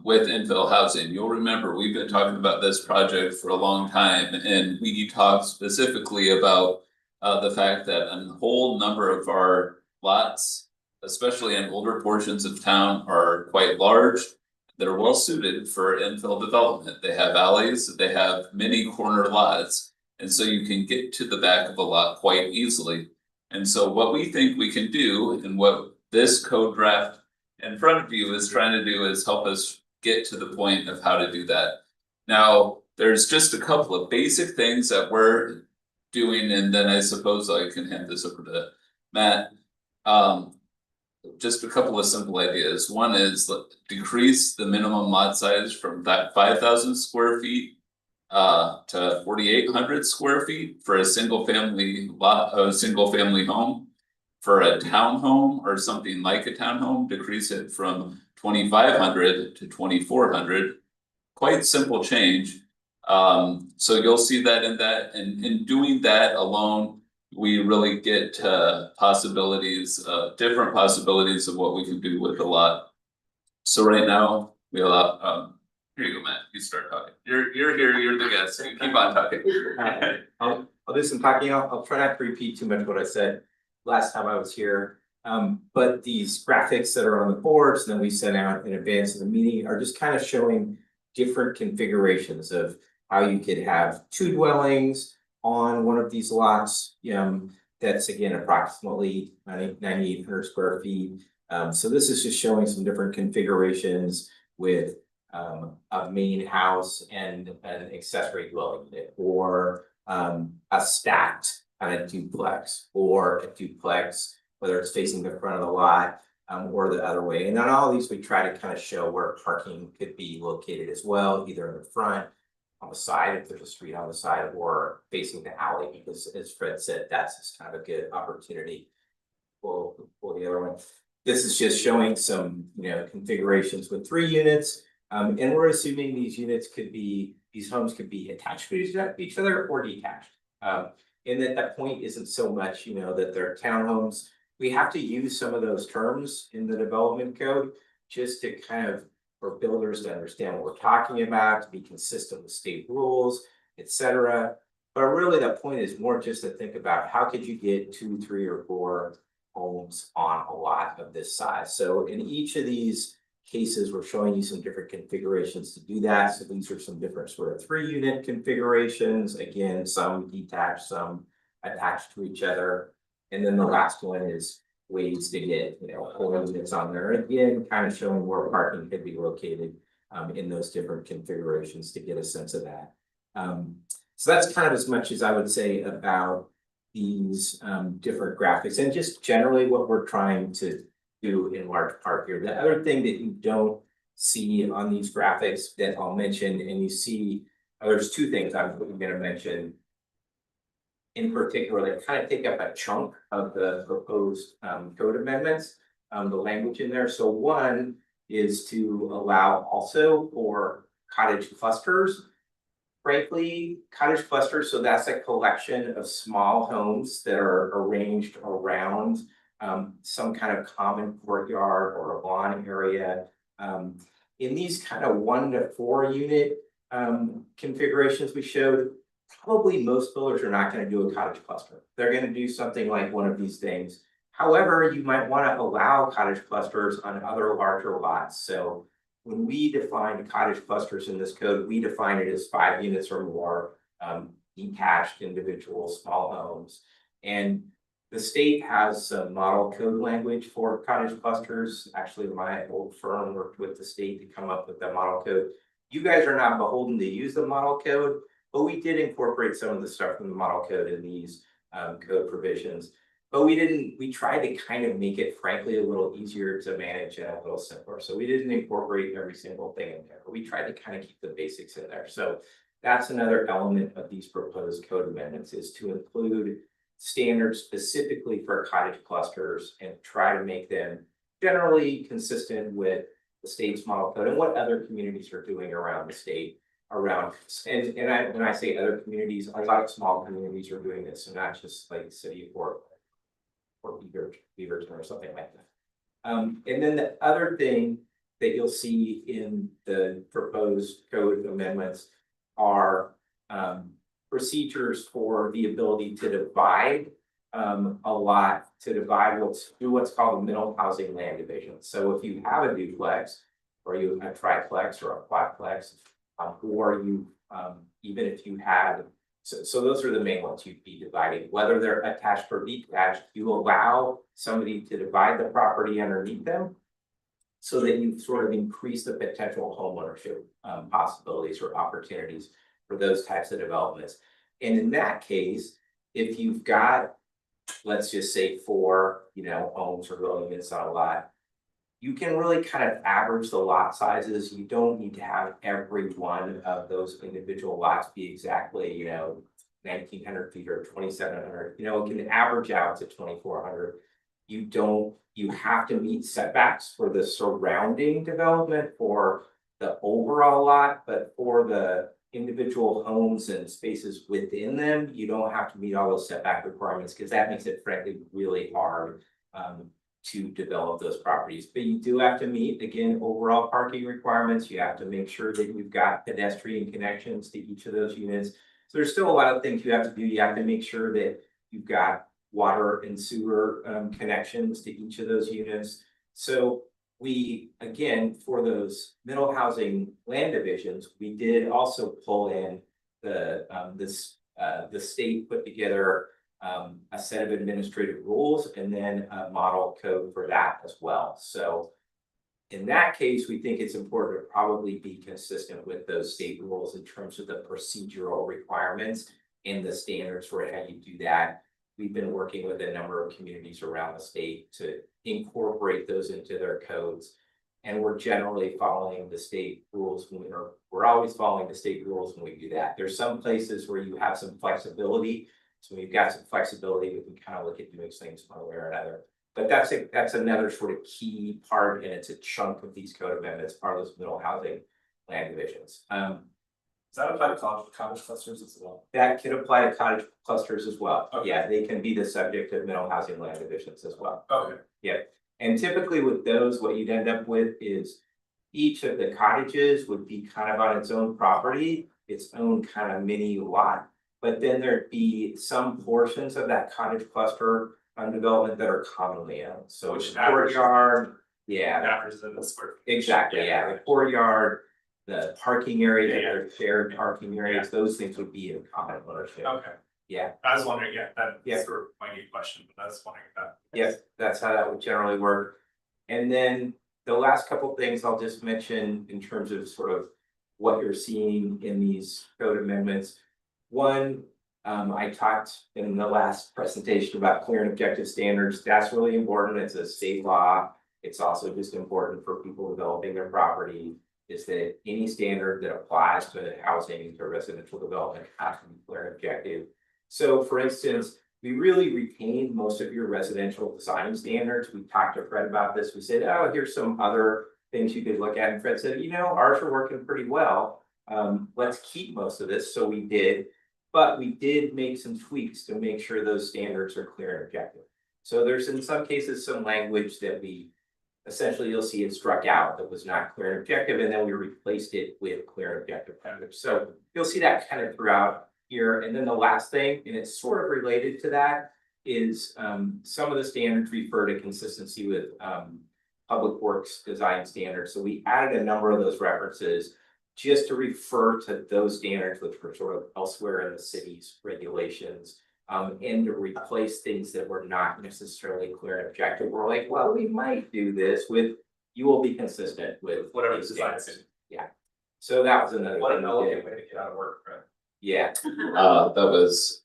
with infill housing. You'll remember, we've been talking about this project for a long time, and we talked specifically about the fact that a whole number of our lots, especially in older portions of town, are quite large. That are well suited for infill development. They have alleys, they have many corner lots, and so you can get to the back of a lot quite easily. And so what we think we can do, and what this code draft in front of you is trying to do, is help us get to the point of how to do that. Now, there's just a couple of basic things that we're doing, and then I suppose I can hand this over to Matt. Just a couple of simple ideas. One is decrease the minimum lot size from that 5,000 square feet to 4,800 square feet for a single family lot, a single family home. For a townhome or something like a townhome, decrease it from 2,500 to 2,400. Quite simple change. So you'll see that and in doing that alone, we really get possibilities, different possibilities of what we can do with a lot. So right now, we allow, here you go, Matt, you start talking. You're here, you're the guest, so you keep on talking. I'll do some talking. I'll try not to repeat too much what I said last time I was here. But these graphics that are on the boards that we sent out in advance of the meeting are just kind of showing different configurations of how you could have 2 dwellings on one of these lots. That's again approximately 9,800 square feet. So this is just showing some different configurations with a main house and an accessory dwelling unit, or a stacked kind of duplex, or a duplex, whether it's facing the front of the lot or the other way. And on all of these, we try to kind of show where parking could be located as well, either in the front, on the side, if there's a street on the side, or facing the alley, because as Fred said, that's just kind of a good opportunity for the other one. This is just showing some, configurations with 3 units. And we're assuming these homes could be attached to each other or detached. And that point isn't so much, that they're townhomes. We have to use some of those terms in the development code just to kind of, for builders to understand what we're talking about, to be consistent with state rules, etc. But really the point is more just to think about how could you get 2, 3, or 4 homes on a lot of this size. So in each of these cases, we're showing you some different configurations to do that. So these are some different sort of 3-unit configurations. Again, some detached, some attached to each other. And then the last one is ways to get, 4 units on there. Again, kind of showing where parking could be located in those different configurations to get a sense of that. So that's kind of as much as I would say about these different graphics, and just generally what we're trying to do in large part here. The other thing that you don't see on these graphics that I'll mention, and you see, there's 2 things I'm going to mention in particular that kind of take up a chunk of the proposed code amendments, the language in there. So one is to allow also for cottage clusters. Frankly, cottage clusters, so that's a collection of small homes that are arranged around some kind of common courtyard or a lawn area. In these kind of 1 to 4 unit configurations we showed, probably most builders are not going to do a cottage cluster. They're going to do something like one of these things. However, you might want to allow cottage clusters on other larger lots. So when we define cottage clusters in this code, we define it as 5 units or more, detached individual small homes. And the state has some model code language for cottage clusters. Actually, my old firm worked with the state to come up with the model code. You guys are not beholden to use the model code, but we did incorporate some of the stuff from the model code in these code provisions. But we tried to kind of make it, frankly, a little easier to manage and a little simpler. So we didn't incorporate every single thing in there, but we tried to kind of keep the basics in there. So that's another element of these proposed code amendments, is to include standards specifically for cottage clusters and try to make them generally consistent with the state's model code and what other communities are doing around the state. When I say other communities, a lot of small communities are doing this, and not just like the city of Fort or Beaverton or something like that. And then the other thing that you'll see in the proposed code amendments are procedures for the ability to divide a lot, to divide what's called a middle housing land division. So if you have a duplex or you have a triplex or a quadplex, or you even if you had, so those are the main ones you'd be dividing, whether they're attached or detached, you allow somebody to divide the property underneath them so that you sort of increase the potential homeownership possibilities or opportunities for those types of developments. And in that case, if you've got, let's just say 4, homes or dwelling units on a lot, you can really kind of average the lot sizes. You don't need to have every one of those individual lots be exactly, 1,900 feet or 2,700. It can average out to 2,400. You have to meet setbacks for the surrounding development for the overall lot, but for the individual homes and spaces within them, you don't have to meet all those setback requirements, because that makes it frankly really hard to develop those properties. But you do have to meet, again, overall parking requirements. You have to make sure that you've got pedestrian connections to each of those units. So there's still a lot of things you have to do. You have to make sure that you've got water and sewer connections to each of those units. So we, again, for those middle housing land divisions, we did also pull in the state put together a set of administrative rules and then a model code for that as well. So in that case, we think it's important to probably be consistent with those state rules in terms of the procedural requirements and the standards for how you do that. We've been working with a number of communities around the state to incorporate those into their codes. And we're generally following the state rules we're always following the state rules when we do that. There's some places where you have some flexibility. So we've got some flexibility, we can kind of look at doing things one way or another. But that's another sort of key part, and it's a chunk of these code amendments, part of those middle housing land divisions. Does that apply to cottage clusters as well? That can apply to cottage clusters as well. Okay. Yeah, they can be the subject of middle housing land divisions as well. Okay. Yeah, and typically with those, what you'd end up with is each of the cottages would be kind of on its own property, its own kind of mini lot. But then there'd be some portions of that cottage cluster development that are commonly owned. So Which courtyard, yeah, Averages in the square. exactly, yeah, the courtyard, the parking area, Yeah. the shared parking areas, those things would be in common ownership. Okay, Yeah, I was wondering, that's Yeah. sort of my new question, but I was wondering if that. yes, that's how that would generally work. And then the last couple things I'll just mention in terms of sort of what you're seeing in these code amendments. One, I talked in the last presentation about clear and objective standards. That's really important. It's a state law. It's also just important for people developing their property, is that any standard that applies to housing, to residential development has to be clear and objective. So for instance, we really retained most of your residential design standards. We talked to Fred about this. We said, oh, here's some other things you could look at. And Fred said, ours are working pretty well. Let's keep most of this. So we did. But we did make some tweaks to make sure those standards are clear and objective. So there's in some cases some language that we essentially, you'll see it struck out that was not clear and objective, and then we replaced it with clear and objective language. So you'll see that kind of throughout here. And then the last thing, and it's sort of related to that, is some of the standards refer to consistency with public works design standards. So we added a number of those references just to refer to those standards which were sort of elsewhere in the city's regulations, and to replace things that were not necessarily clear and objective. We're like, well, we might do this with, you will be consistent with Whatever these design standards. is. Yeah, so that was another What thing an we elegant did. way to get out of work, right? Yeah. That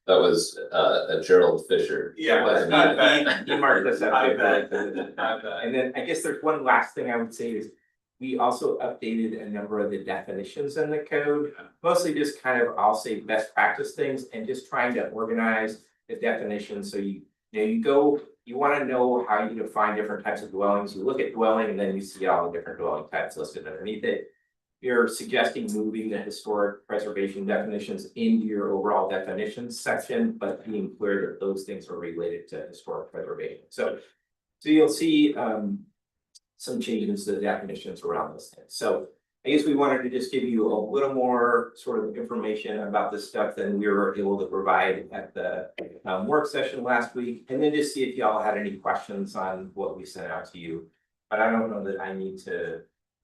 was a Gerald Fisher. Yeah, But I bet. he marked this up. I here, bet. but- I bet. And then I guess there's one last thing I would say is we also updated a number of the definitions in the code, mostly just kind of, I'll say, best practice things and just trying to organize the definitions. So you want to know how you define different types of dwellings. You look at dwelling and then you see all the different dwelling types listed underneath it. You're suggesting moving the historic preservation definitions into your overall definitions section, but being clear that those things are related to historic preservation. So you'll see some changes to the definitions around those things. So I guess we wanted to just give you a little more sort of information about this stuff than we were able to provide at the work session last week. And then just see if y'all had any questions on what we sent out to you. But I don't know that I need to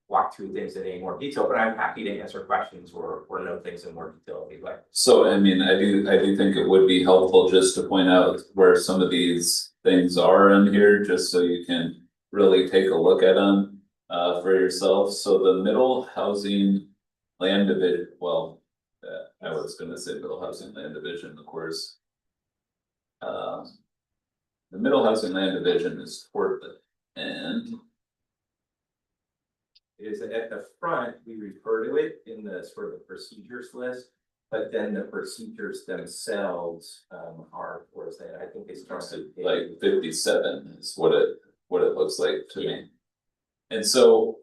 walk through things in any more detail, but I'm happy to answer questions or know things in more detail if you'd like. So, I mean, I do think it would be helpful just to point out where some of these things are in here, just so you can really take a look at them for yourself. So the middle housing land division, well, I was gonna say middle housing land division, of course. The middle housing land division is toward the end. Is at the front, we refer to it in the sort of procedures list, but then the procedures themselves are, or is that, I think it's Like 57 is what it looks like to me. And so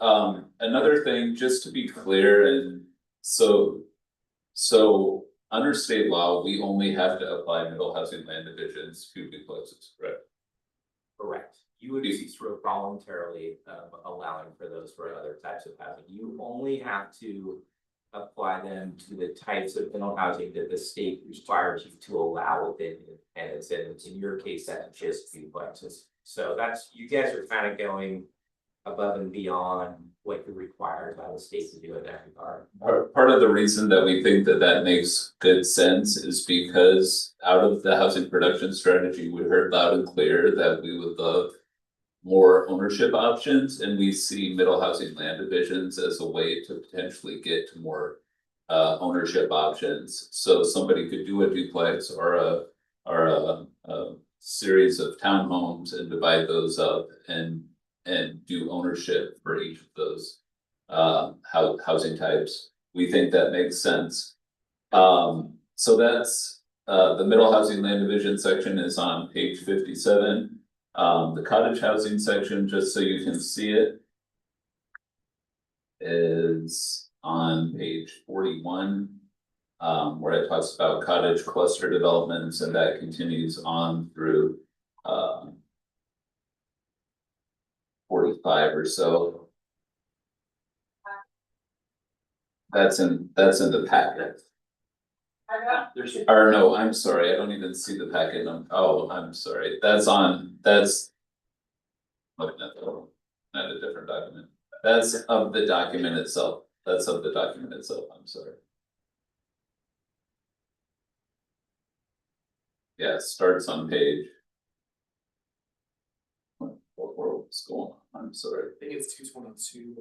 another thing, just to be clear, and so under state law, we only have to apply middle housing land divisions to duplexes, correct? Correct. You would be sort of voluntarily allowing for those for other types of housing. You only have to apply them to the types of middle housing that the state requires you to allow within it. And it's in your case, that's just duplexes. So that's, you guys are kind of going above and beyond what you're required by the state to do in that regard. Part of the reason that we think that that makes good sense is because out of the housing production strategy, we heard loud and clear that we would love more ownership options, and we see middle housing land divisions as a way to potentially get to more ownership options. So somebody could do a duplex or a series of townhomes and divide those up and do ownership for each of those housing types. We think that makes sense. So that's the middle housing land division section is on page 57. The cottage housing section, just so you can see it, is on page 41, where it talks about cottage cluster developments, and that continues on through 45 or so. That's in the packet. Or no, I'm sorry, I don't even see the packet. I'm sorry, that's looking at a different document. That's of the document itself. I'm sorry. Yeah, it starts on page. What's going on? I'm sorry. I think it's 222.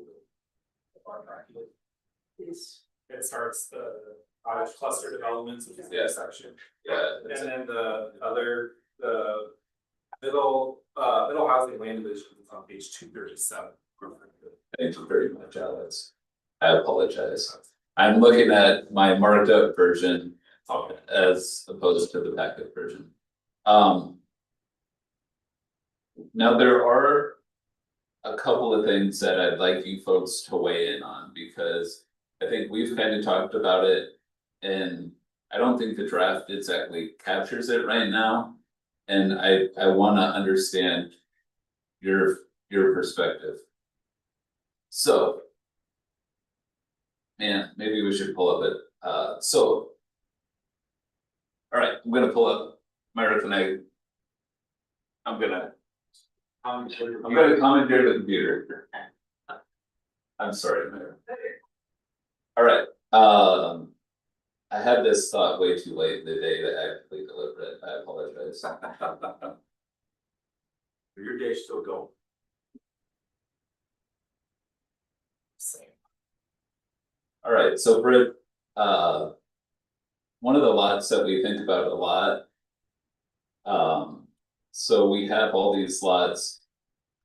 Yes. It starts the cottage cluster developments, which is the section. Yeah. And then the middle housing land division is on page 237. Thank you very much, Alex. I apologize. I'm looking at my marked up version as opposed to the packet version. Now there are a couple of things that I'd like you folks to weigh in on, because I think we've kind of talked about it, and I don't think the draft exactly captures it right now. And I wanna understand your perspective. So. Man, maybe we should pull up it, so. All right, I'm gonna pull up Myra, I'm gonna commandeer the computer. I'm sorry, Myra. All right, I had this thought way too late in the day to actually deliver it, I apologize. Your day's still going. Same. All right, so Britt, one of the lots that we think about a lot. So we have all these lots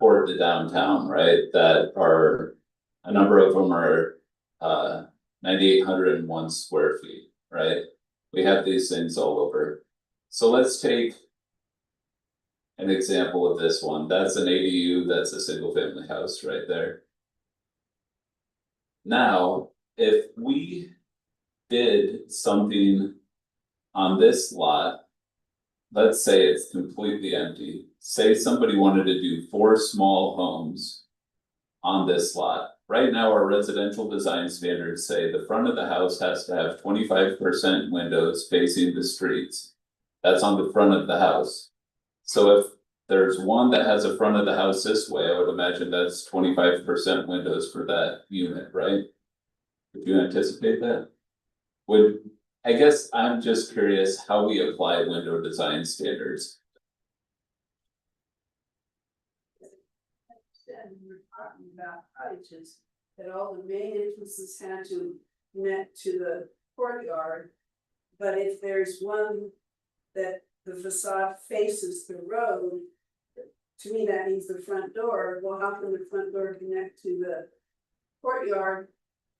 toward the downtown, right, that are, a number of them are 9,801 square feet, right? We have these things all over. So let's take an example of this one. That's an ADU, that's a single family house right there. Now, if we did something on this lot, let's say it's completely empty. Say somebody wanted to do 4 small homes on this lot. Right now, our residential design standards say the front of the house has to have 25% windows facing the streets. That's on the front of the house. So if there's one that has a front of the house this way, I would imagine that's 25% windows for that unit, right? Would you anticipate that? I guess I'm just curious how we apply window design standards. And we're talking about cottages, that all the main entrances had to connect to the courtyard. But if there's one that the facade faces the road, to me, that means the front door. Well, how can the front door connect to the courtyard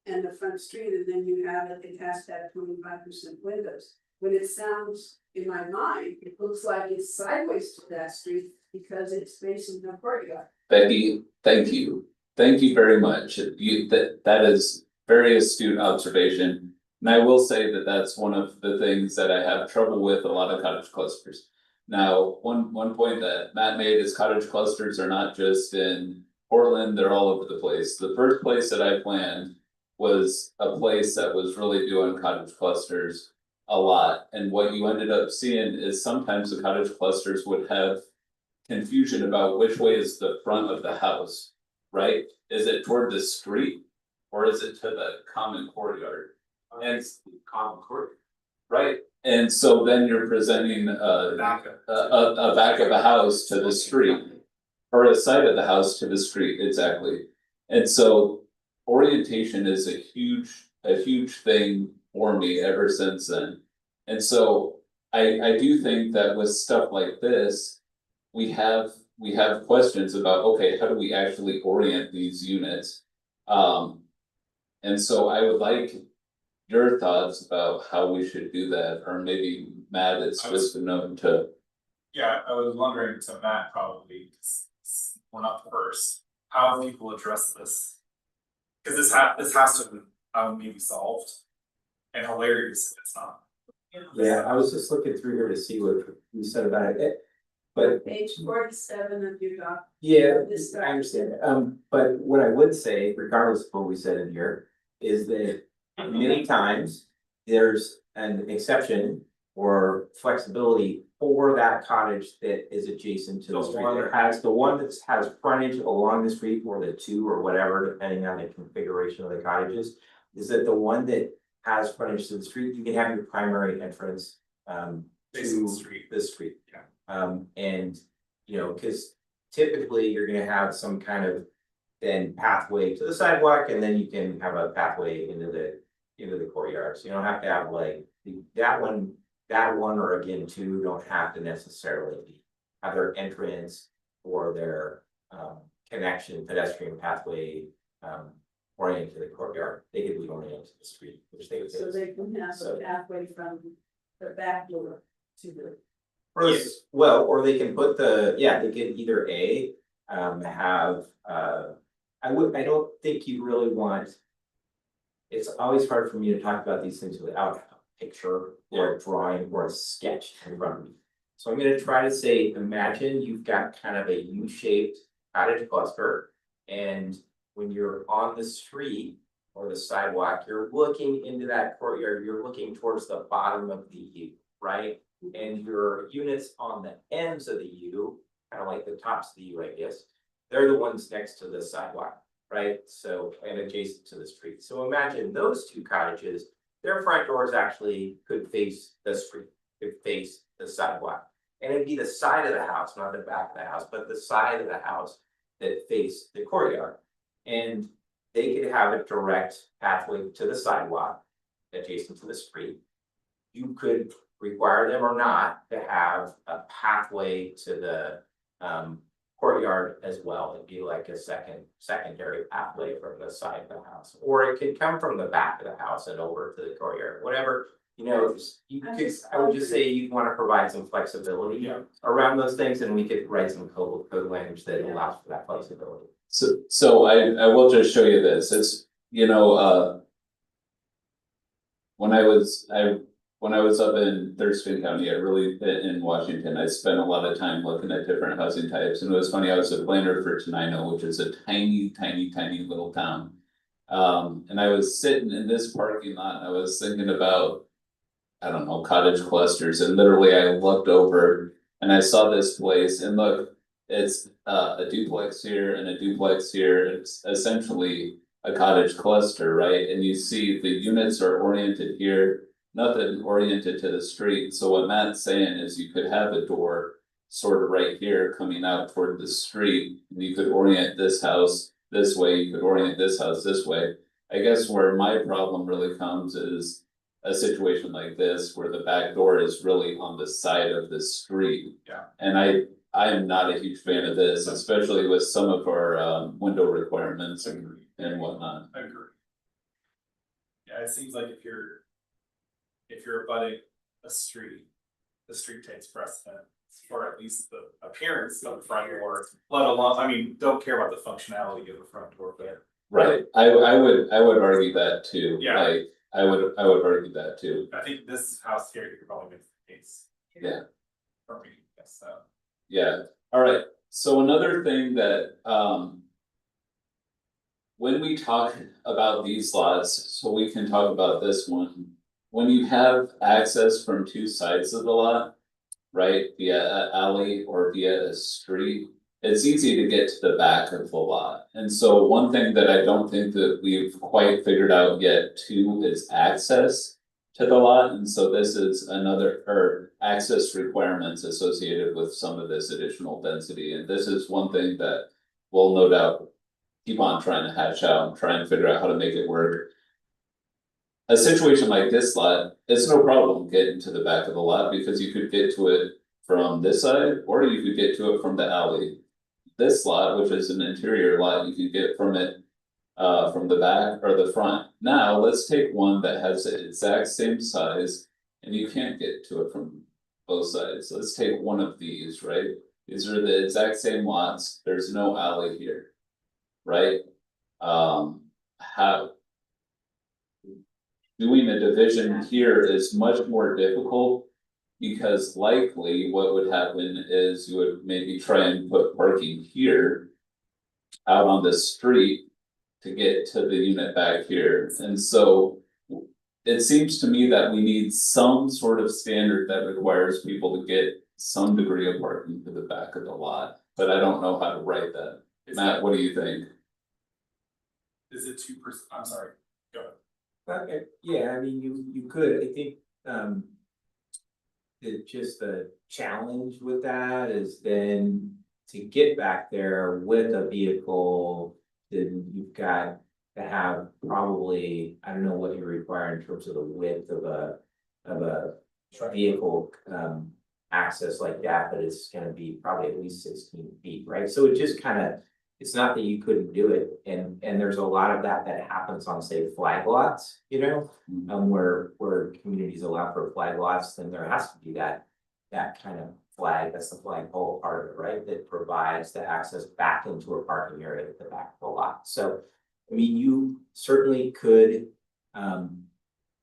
and the front street, and then you have it has to have 25% windows? When it sounds, in my mind, it looks like it's sideways to that street because it's facing the courtyard. Becky, thank you. Thank you very much. That is very astute observation. And I will say that that's one of the things that I have trouble with a lot of cottage clusters. Now, one point that Matt made is cottage clusters are not just in Portland, they're all over the place. The first place that I planned was a place that was really doing cottage clusters a lot. And what you ended up seeing is sometimes the cottage clusters would have confusion about which way is the front of the house, right? Is it toward the street or is it to the common courtyard? And Common court. right, and so then you're presenting a back of a house to the street. Or a side of the house to the street, exactly. And so orientation is a huge thing for me ever since then. And so I do think that with stuff like this, we have questions about, okay, how do we actually orient these units? And so I would like your thoughts about how we should do that, or maybe Matt, it's just a note to. Yeah, I was wondering to Matt probably, 'cause we're not the first, how people address this. Cause this has to be solved. And hilarious if it's not. Yeah, I was just looking through here to see what you said about it, but Page 47 of your doc. yeah, This I understand. But what I would say, regardless of what we said in here, is that many times there's an exception or flexibility for that cottage that is adjacent to the street. That has the one that has frontage along the street, or the two or whatever, depending on the configuration of the cottages. Is that the one that has frontage to the street, you can have your primary entrance Facing to the street. the street. Yeah. And you know, cause typically you're gonna have some kind of then pathway to the sidewalk, and then you can have a pathway into the courtyard. So you don't have to have like that one or again, two don't have to necessarily have their entrance or their connection pedestrian pathway oriented to the courtyard. They could be oriented to the street, which they would say. So they can have a pathway from the back door to the. Well, or they can put they could either have I don't think you really want. It's always hard for me to talk about these things without a picture or a drawing or a sketch in front of me. So I'm gonna try to say, imagine you've got kind of a U-shaped cottage cluster. And when you're on the street or the sidewalk, you're looking into that courtyard, you're looking towards the bottom of the U, right? And your units on the ends of the U, kind of like the tops of the U, I guess, they're the ones next to the sidewalk, right? So, and adjacent to the street. So imagine those two cottages, their front doors actually could face the street, could face the sidewalk. And it'd be the side of the house, not the back of the house, but the side of the house that face the courtyard. And they could have a direct pathway to the sidewalk adjacent to the street. You could require them or not to have a pathway to the courtyard as well. It'd be like a secondary pathway from the side of the house, or it could come from the back of the house and over to the courtyard, whatever. You know, I would just say you'd want to provide some flexibility around those things, and we could write some code language that allows for that flexibility. So I will just show you this. It's, when when I was up in Thurston County, in Washington, I spent a lot of time looking at different housing types, and it was funny, I was a planner for Tenino, which is a tiny little town. And I was sitting in this parking lot, and I was thinking about, I don't know, cottage clusters, and literally I looked over and I saw this place, and look, it's a duplex here and a duplex here, it's essentially a cottage cluster, right? And you see the units are oriented here, nothing oriented to the street. So what Matt's saying is you could have a door sort of right here coming out toward the street, and you could orient this house this way, you could orient this house this way. I guess where my problem really comes is a situation like this where the back door is really on the side of the street. Yeah. And I am not a huge fan of this, especially with some of our window requirements and whatnot. I agree. Yeah, it seems like if you're abutting a street, the street takes precedent. Or at least the appearance of the front door, let alone, I mean, don't care about the functionality of the front door, but. Right, I would argue that too. Yeah. Like, I would argue that too. I think this house here, you could probably make the case. Yeah. For me, yes, so. Yeah, alright, so another thing that, when we talk about these lots, so we can talk about this one. When you have access from two sides of the lot, right, via an alley or via a street, it's easy to get to the back of the lot. And so one thing that I don't think that we've quite figured out yet too is access to the lot. And so this is another, access requirements associated with some of this additional density. And this is one thing that we'll no doubt keep on trying to hash out and try and figure out how to make it work. A situation like this lot, it's no problem getting to the back of the lot because you could get to it from this side or you could get to it from the alley. This lot, which is an interior lot, you could get from it from the back or the front. Now, let's take one that has the exact same size and you can't get to it from both sides. Let's take one of these, right? These are the exact same lots. There's no alley here, right? How doing a division here is much more difficult because likely what would happen is you would maybe try and put parking here out on the street to get to the unit back here. And so it seems to me that we need some sort of standard that requires people to get some degree of parking to the back of the lot, but I don't know how to write that. Matt, what do you think? Is it 2%? I'm sorry, go ahead. Yeah, I mean, you could, I think, the challenge with that is then to get back there with a vehicle, then you've got to have probably, I don't know what you require in terms of the width of a vehicle, access like that, but it's gonna be probably at least 16 feet, right? So it just kind of, it's not that you couldn't do it, and there's a lot of that happens on, say, flag lots, you know? Where communities allow for flag lots, then there has to be that kind of flag, that's the flagpole part of it, right? That provides the access back into a parking area at the back of the lot. So, I mean, you certainly could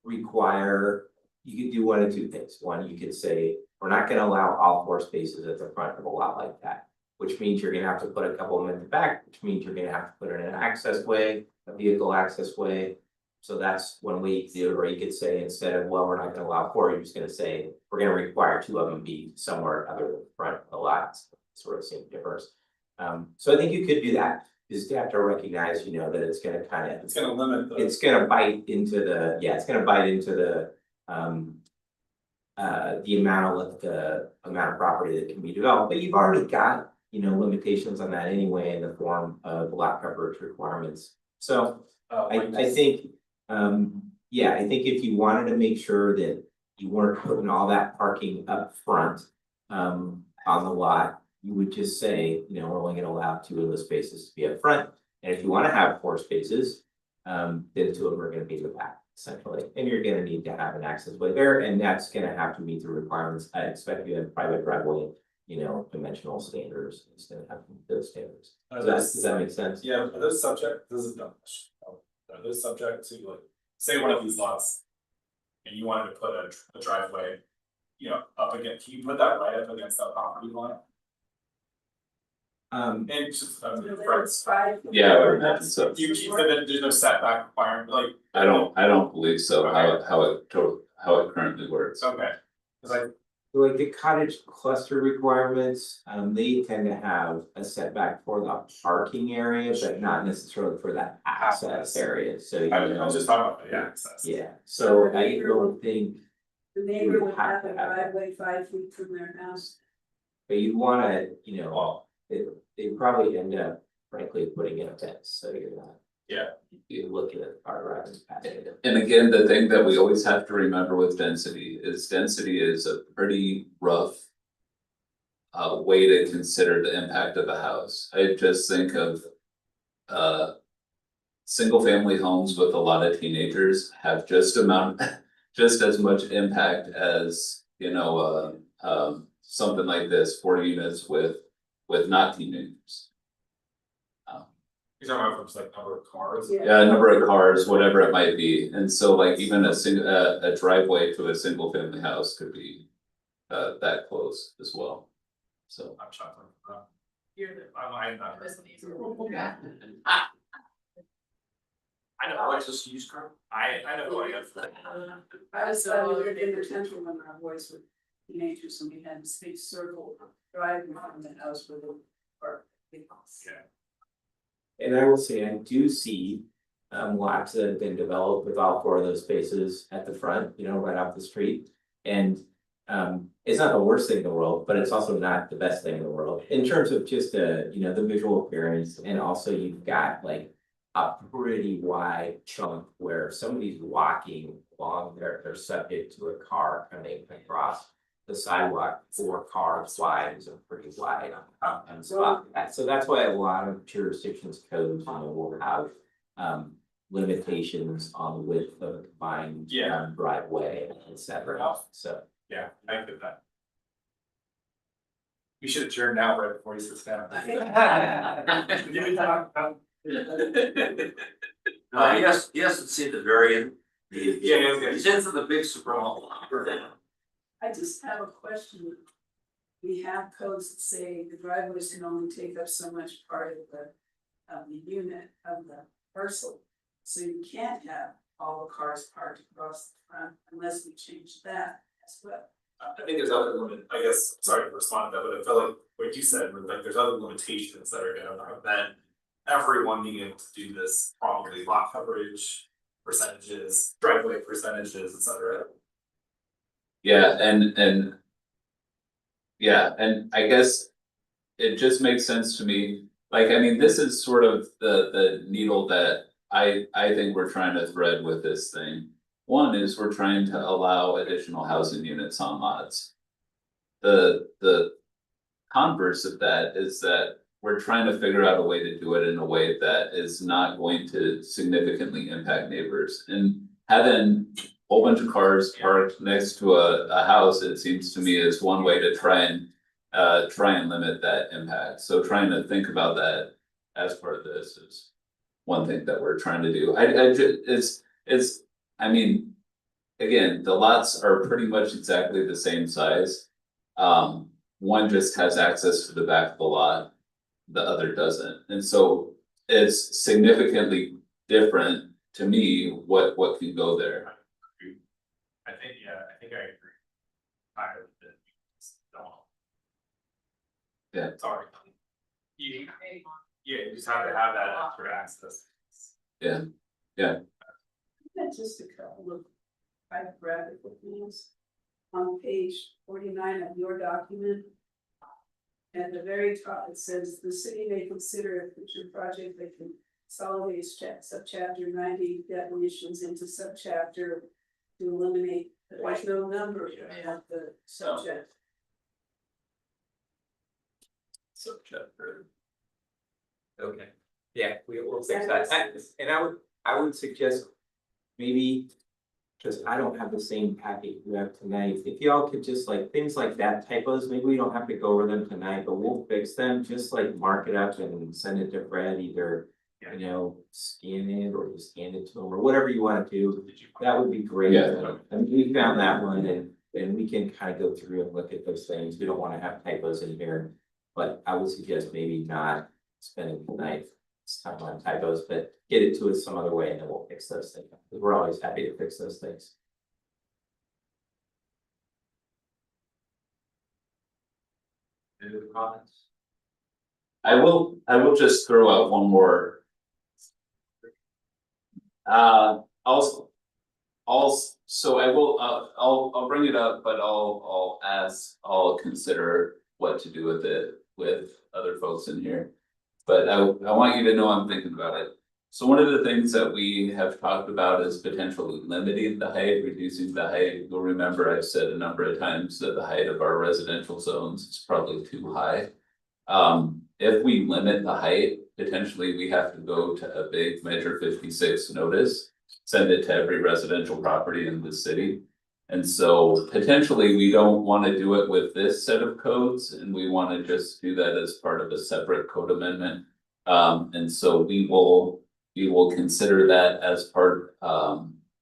require, you could do one of two things. One, you could say, we're not gonna allow all 4 spaces at the front of a lot like that, which means you're gonna have to put a couple of them in the back, which means you're gonna have to put in an access way, a vehicle access way. So that's one way to do it, or you could say, instead of, well, we're not gonna allow 4, you're just gonna say, we're gonna require 2 of them be somewhere other than the front of the lot, sort of same difference. So I think you could do that, is you have to recognize, you know, that it's gonna kind of, It's gonna limit the. it's gonna bite into the, it's gonna bite into the amount of property that can be developed, but you've already got, you know, limitations on that anyway in the form of lot coverage requirements. So I think, I think if you wanted to make sure that you weren't putting all that parking up front on the lot, you would just say, you know, we're only gonna allow 2 of those spaces to be up front. And if you wanna have 4 spaces, then 2 of them are gonna be in the back, essentially. And you're gonna need to have an access way there, and that's gonna have to meet the requirements. I expect you to have private driveway, you know, dimensional standards, it's gonna have to meet those standards. Does that make sense? Yeah, are those subject, this is a dumb question. Are those subject to, like, say one of these lots and you wanted to put a driveway, you know, up against, can you put that right up against that property line? And just, You know, for- it's five. Yeah, I would imagine so. you said that there's no setback requirement, like. I don't believe so, how it currently works. Okay, cause I, Like the cottage cluster requirements, they tend to have a setback for the parking area, but not necessarily for that access area, so you I was know. just talking about the access. Yeah, so I don't think, The neighbor would have a driveway 5 feet from their house. but you wanna, you know, they probably end up frankly putting in a fence, so you're not. Yeah. You look at our driving pattern. And again, the thing that we always have to remember with density is a pretty rough. Way to consider the impact of a house. I just think of. Single family homes with a lot of teenagers have just as much impact as, you know, something like this, 40 units with not teenagers. You're talking about from like number of cars? Yeah, number of cars, whatever it might be, and so like even a driveway to a single family house could be that close as well, so. I'm shocked. You're the. I'm not. I know, it's just used car. I know who I am. I was in the central when our boys were teenagers and we had this big circle driving from the house with a park. Yeah. And I will say, I do see lots that have been developed with all 4 of those spaces at the front, you know, right off the street. And it's not the worst thing in the world, but it's also not the best thing in the world in terms of just you know, the visual appearance. And also you've got like a pretty wide chunk where somebody's walking along there, they're subject to a car coming across the sidewalk 4 cars wide is a pretty wide spot. So that's why a lot of jurisdictions codes, you know, will have limitations on width of combined Yeah. driveway, et cetera, so. Yeah, I get that. We should adjourn now right before he sits down. Yes, it's at the very end. Yeah. He's into the big sprawl. I just have a question. We have codes that say the driveways can only take up so much part of the unit of the parcel. So you can't have all the cars parked across the front unless we change that as well. I think there's other I guess, sorry to respond to that, but I felt like what you said, was like there's other limitations that are gonna prevent everyone being able to do this, probably lot coverage percentages, driveway percentages, et cetera. Yeah, and. Yeah, and I guess it just makes sense to me, like, I mean, this is sort of the needle that I think we're trying to thread with this thing. One is we're trying to allow additional housing units on lots. The converse of that is that we're trying to figure out a way to do it in a way that is not going to significantly impact neighbors. And having a whole bunch of cars parked next to a house, it seems to me, is one way to try and limit that impact. So trying to think about that as part of this is one thing that we're trying to do. I mean, again, the lots are pretty much exactly the same size. One just has access to the back of the lot, the other doesn't. And so it's significantly different to me what can go there. I think I agree. Higher than don't. Yeah. Sorry. You just have to have that extra access. I've got just a couple of typographical things. On page 49 of your document. At the very top, it says the city may consider a future project that can consolidate subchapter 90 definitions into subchapter to eliminate, there's no number of the subject. Subchapter. Okay, yeah, we'll fix that, and I would suggest maybe. Cause I don't have the same packet you have tonight, if y'all could just like, things like that, typos, maybe we don't have to go over them tonight, but we'll fix them, just like mark it up and send it to Fred either. you know, scan it or just hand it to them or whatever you wanna do, that would be great. Yeah. And we found that one and we can kind of go through and look at those things. We don't wanna have typos in here. But I would suggest maybe not spending the night stuck on typos, but get it to us some other way and then we'll fix those things. Because we're always happy to fix those things. Any other comments? I will just throw out one more. So I will, I'll bring it up, but I'll consider what to do with it with other folks in here. But I want you to know I'm thinking about it. So one of the things that we have talked about is potentially limiting the height, reducing the height. You'll remember I've said a number of times that the height of our residential zones is probably too high. If we limit the height, potentially we have to go to a big Measure 56 notice, send it to every residential property in the city. And so potentially we don't want to do it with this set of codes and we want to just do that as part of a separate code amendment. And so we will consider that as part,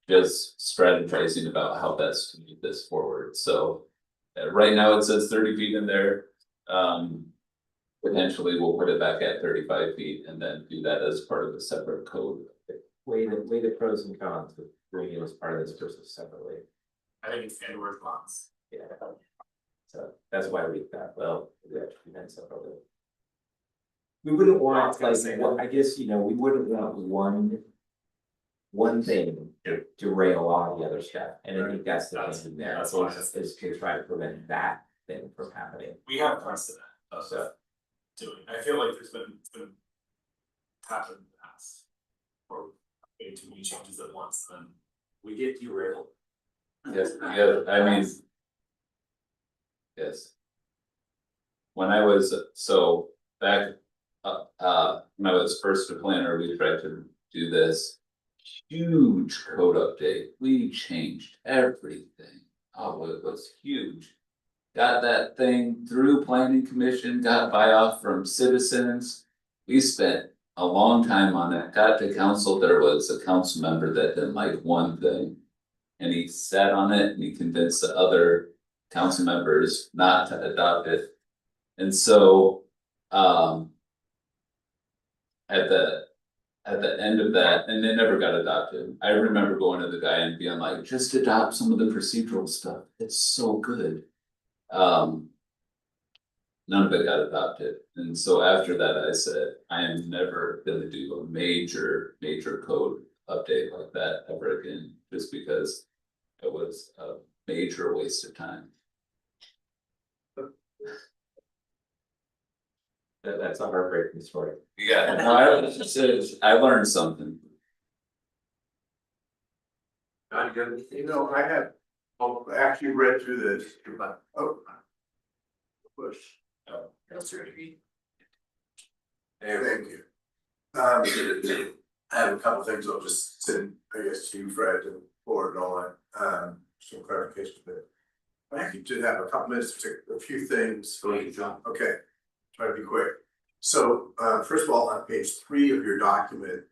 just strategizing about how best to move this forward. So right now it says 30 feet in there. Potentially we'll put it back at 35 feet and then do that as part of a separate code. Weigh the pros and cons of doing it as part of this versus separately. I think it's and response. Yeah. So that's why we thought, well, we actually meant separately. We wouldn't want, like, well, I guess, you know, we wouldn't want one thing to derail all the other stuff, and I think that's the thing there, That's why. is to try to prevent that thing from happening. We have precedent of So, doing, I feel like it's been happened in the past. Or maybe too many changes at once, then we get derailed. Yes, yeah, I mean. Yes. When I was, so back, when I was first a planner, we tried to do this. Huge code update, we changed everything, oh, it was huge. Got that thing through planning commission, got buy-off from citizens. We spent a long time on it, got to council, there was a council member that didn't like one thing. And he sat on it and he convinced the other council members not to adopt it. And so, at the end of that, and it never got adopted. I remember going to the guy and being like, just adopt some of the procedural stuff, it's so good. None of it got adopted, and so after that, I said, I am never gonna do a major code update like that ever again, just because it was a major waste of time. That's a heartbreaking story. Yeah, no, I learned something. Not good, anything? You know, I have, actually read through this, push. That's right. Thank you. I have a couple things I'll just send, I guess, to you, Fred, and forward and all that, some clarification there. I could just have a couple minutes to take a few things. Go ahead, John. Okay, try to be quick. So, first of all, on page 3 of your document,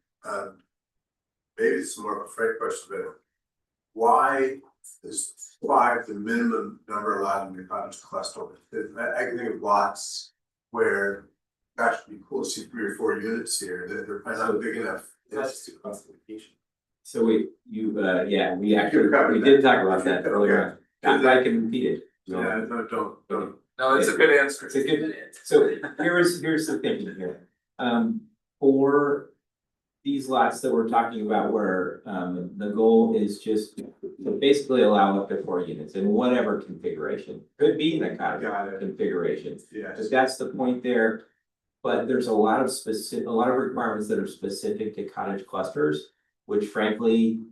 maybe it's more of a Fred question, but why is 5 the minimum number allowed in the cottage cluster? I can think of lots where that should be cool to see 3 or 4 units here, that they're probably not big enough. That's the classification. So we did talk about that earlier on. I can repeat it. Yeah, no, don't. No, it's a good answer. It's a good, so here's the thinking here. For these lots that we're talking about where, the goal is just to basically allow up to 4 units in whatever configuration. Could be in a Got cottage it. configuration, Yes. but that's the point there. But there's a lot of requirements that are specific to cottage clusters, which frankly,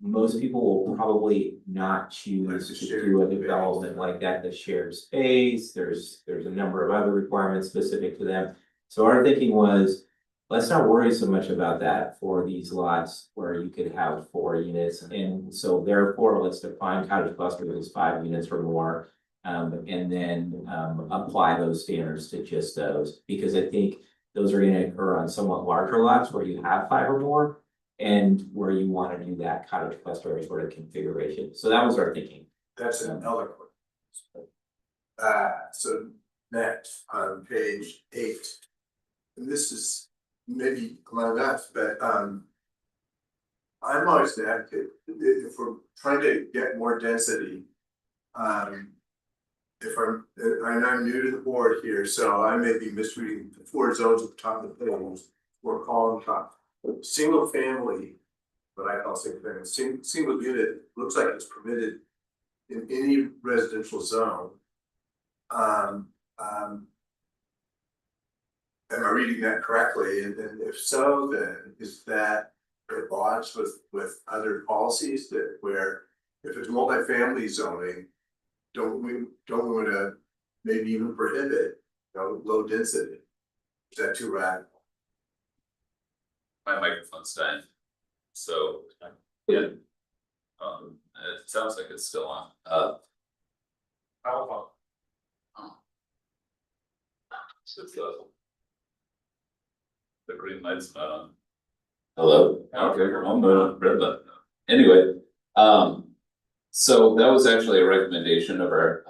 most people will probably not choose to do a development like that, the shared space, there's a number of other requirements specific to them. So our thinking was, let's not worry so much about that for these lots where you could have 4 units. And so therefore, let's define cottage cluster as 5 units or more. And then apply those standards to just those, because I think those are gonna occur on somewhat larger lots where you have 5 or more. And where you wanna do that cottage cluster sort of configuration, so that was our thinking. That's an eloquent. So next, on page 8. And this is maybe my last, but I'm always an advocate, if we're trying to get more density. If I'm new to the board here, so I may be misreading the 4 zones at the top of the page, we're calling top. Single family, what I call single family, single unit, looks like it's permitted in any residential zone. Am I reading that correctly? And if so, then is that at odds with other policies that where if it's multifamily zoning, don't we wanna maybe even prohibit, low density? Is that too radical? My microphone's dying. So, yeah. It sounds like it's still on. The green light's not on. Hello? Okay, I'm gonna red button. Anyway, so that was actually a recommendation of our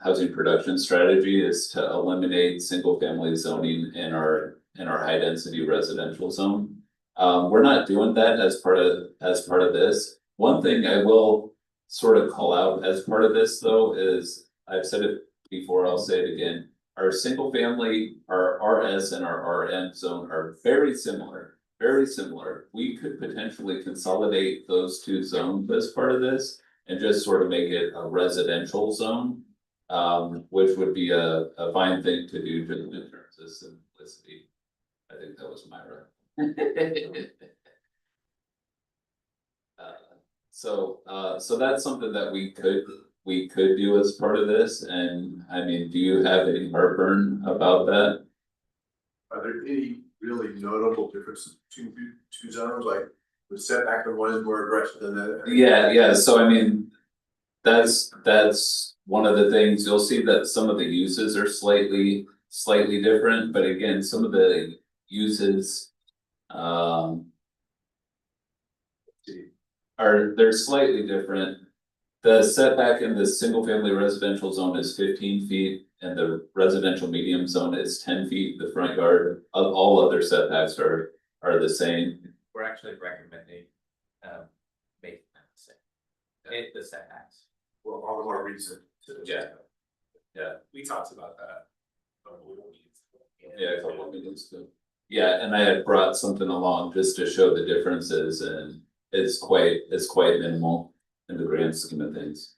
housing production strategy is to eliminate single family zoning in our high density residential zone. We're not doing that as part of this. One thing I will sort of call out as part of this though is, I've said it before, I'll say it again. Our single family, our RS and our RM zone are very similar, very similar. We could potentially consolidate those 2 zones as part of this and just sort of make it a residential zone. Which would be a fine thing to do just in terms of simplicity. I think that was Myra. So that's something that we could do as part of this, and I mean, do you have any heartburn about that? Are there any really notable differences between 2 zones, like the setback of one is more aggressive than the other? Yeah, so I mean, that's one of the things, you'll see that some of the uses are slightly different, but again, some of the uses. They're slightly different. The setback in the single family residential zone is 15 feet and the residential medium zone is 10 feet. The front yard of all other setbacks are the same. We're actually recommending, making that the same. The setbacks. Well, all the more reason to. Yeah. We talked about that. Yeah, a couple of minutes ago. Yeah, and I had brought something along just to show the differences, and it's quite minimal in the grand scheme of things.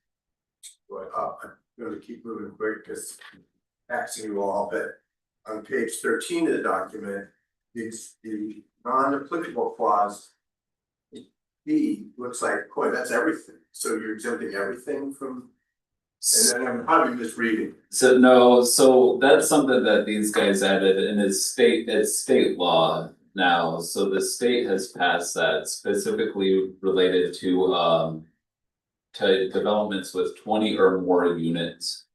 But I'm gonna keep moving quick because asking you all, but on page 13 of the document, it's the non-applicable clause. B looks like, boy, that's everything. So you're exempting everything from, and then I'm probably misreading. So that's something that these guys added, and it's state law now, so the state has passed that specifically related to developments with 20 or more units.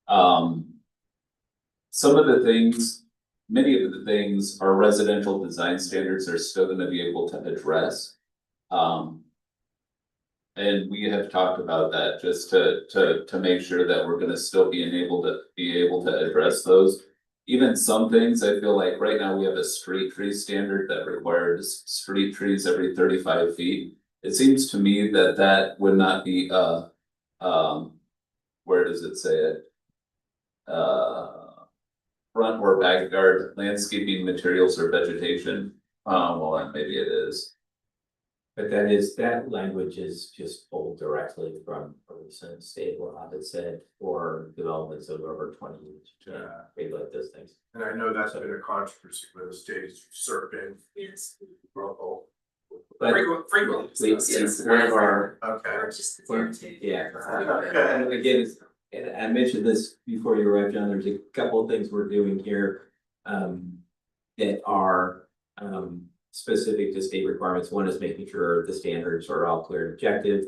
Some of the things, many of the things our residential design standards are still gonna be able to address. And we have talked about that just to make sure that we're gonna still be able to address those. Even some things, I feel like right now we have a street tree standard that requires street trees every 35 feet. It seems to me that would not be where does it say it? Front or backyard landscaping materials or vegetation. Well, maybe it is. But that language is just pulled directly from a recent state law that said for developments of over 20 units, you can't regulate those things. And I know that's been a controversy where the state is usurping. Yes. Role. But Frequently. it's one of our, Okay. yeah. Okay. And again, and I mentioned this before you arrived, John, there's a couple of things we're doing here that are specific to state requirements. One is making sure the standards are all clear and objective.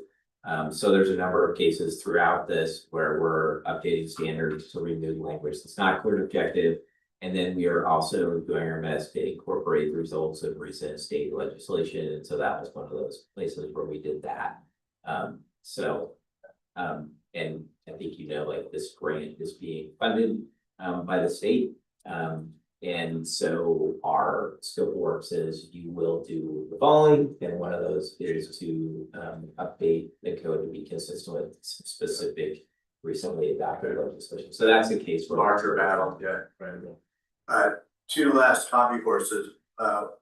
So there's a number of cases throughout this where we're updating standards to remove language that's not clear and objective. And then we are also doing our best to incorporate the results of recent state legislation, and so that was one of those places where we did that. And I think like this grant is being funded by the state. And so our scope of work says you will do the following, and one of those is to update the code to be consistent with specific recently adopted legislation. So that's the case for Larger battle, yeah. Right. Two last hobby horses,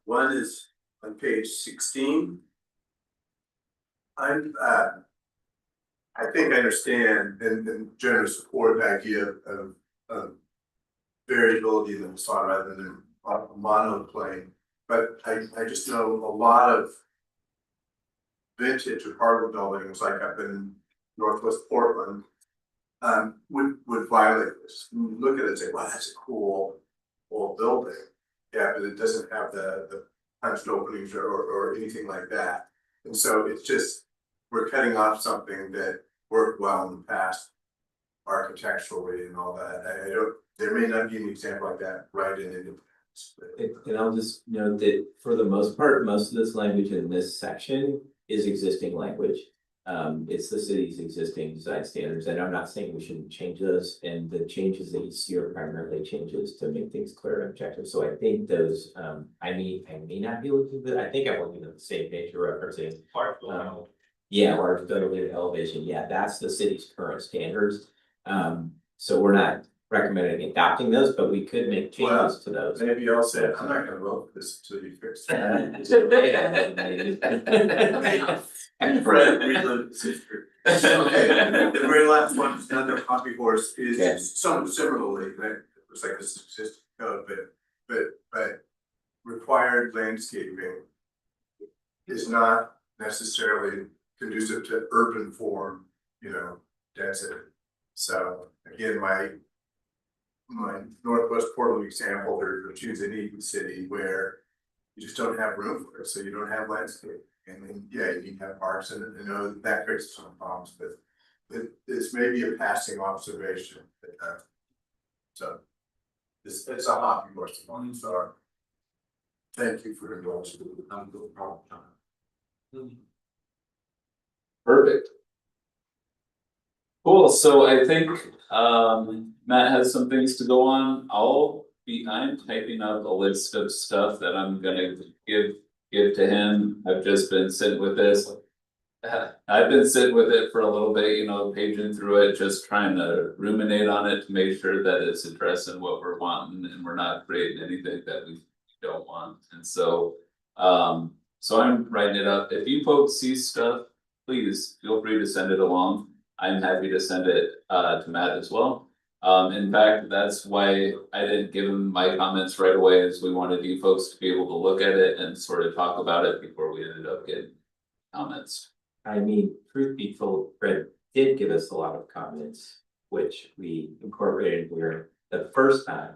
one is on page 16. I think I understand and generally support the idea of variability in the facade rather than a monoplane. But I just know a lot of vintage apartment buildings, like up in Northwest Portland, would violate this. Look at it and say, wow, that's a cool old building. Yeah, but it doesn't have the punched openings or anything like that. And so it's just, we're cutting off something that worked well in the past architecturally and all that. I don't, there may not be an example like that right in Independence. And I'll just note that for the most part, most of this language in this section is existing language. It's the city's existing design standards, and I'm not saying we shouldn't change those, and the changes that you see are primarily changes to make things clear and objective. So I think those, I may not be looking at, I think I'm looking at the same page you're referencing. Yeah, large building elevation, yeah, that's the city's current standards. So we're not recommending adopting those, but we could make changes to those. Maybe I'll say, I'm not gonna vote for this until you fix it. And Fred, relive his history. Okay, the very last one is another hobby horse is somewhat similarly, it looks like this existing code, but required landscaping is not necessarily conducive to urban form, density. So again, my Northwest Portland example, or choose any city where you just don't have room for it, so you don't have landscape. And then, yeah, you can have parks, and I know that creates some problems, but it's maybe a passing observation. So it's a hobby horse of mine, so thank you for indulging. I'm no problem. Perfect. Cool, so I think Matt has some things to go on. I'm typing up a list of stuff that I'm gonna give to him. I've just been sitting with this. I've been sitting with it for a little bit, paging through it, just trying to ruminate on it to make sure that it's addressing what we're wanting and we're not creating anything that we don't want. And so I'm writing it up. If you folks see stuff, please feel free to send it along. I'm happy to send it to Matt as well. In fact, that's why I didn't give him my comments right away, is we wanted you folks to be able to look at it and sort of talk about it before we ended up getting comments. I mean, truth be told, Fred did give us a lot of comments, which we incorporated here the first time.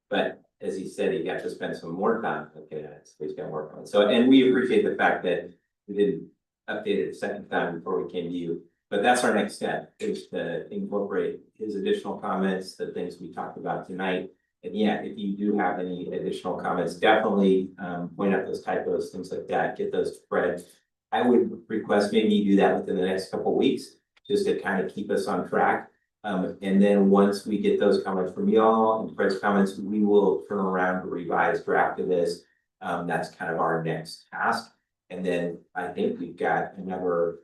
But as he said, he got to spend some more time looking at it, so he's got more comments. So, and we appreciate the fact that we didn't update it a second time before we came to you. But that's our next step, is to incorporate his additional comments, the things we talked about tonight. And yeah, if you do have any additional comments, definitely point out those typos, things like that, get those to Fred. I would request maybe you do that within the next couple of weeks, just to kind of keep us on track. And then once we get those comments from y'all and Fred's comments, we will turn around to revise draft of this. That's kind of our next task. And then I think we've got another,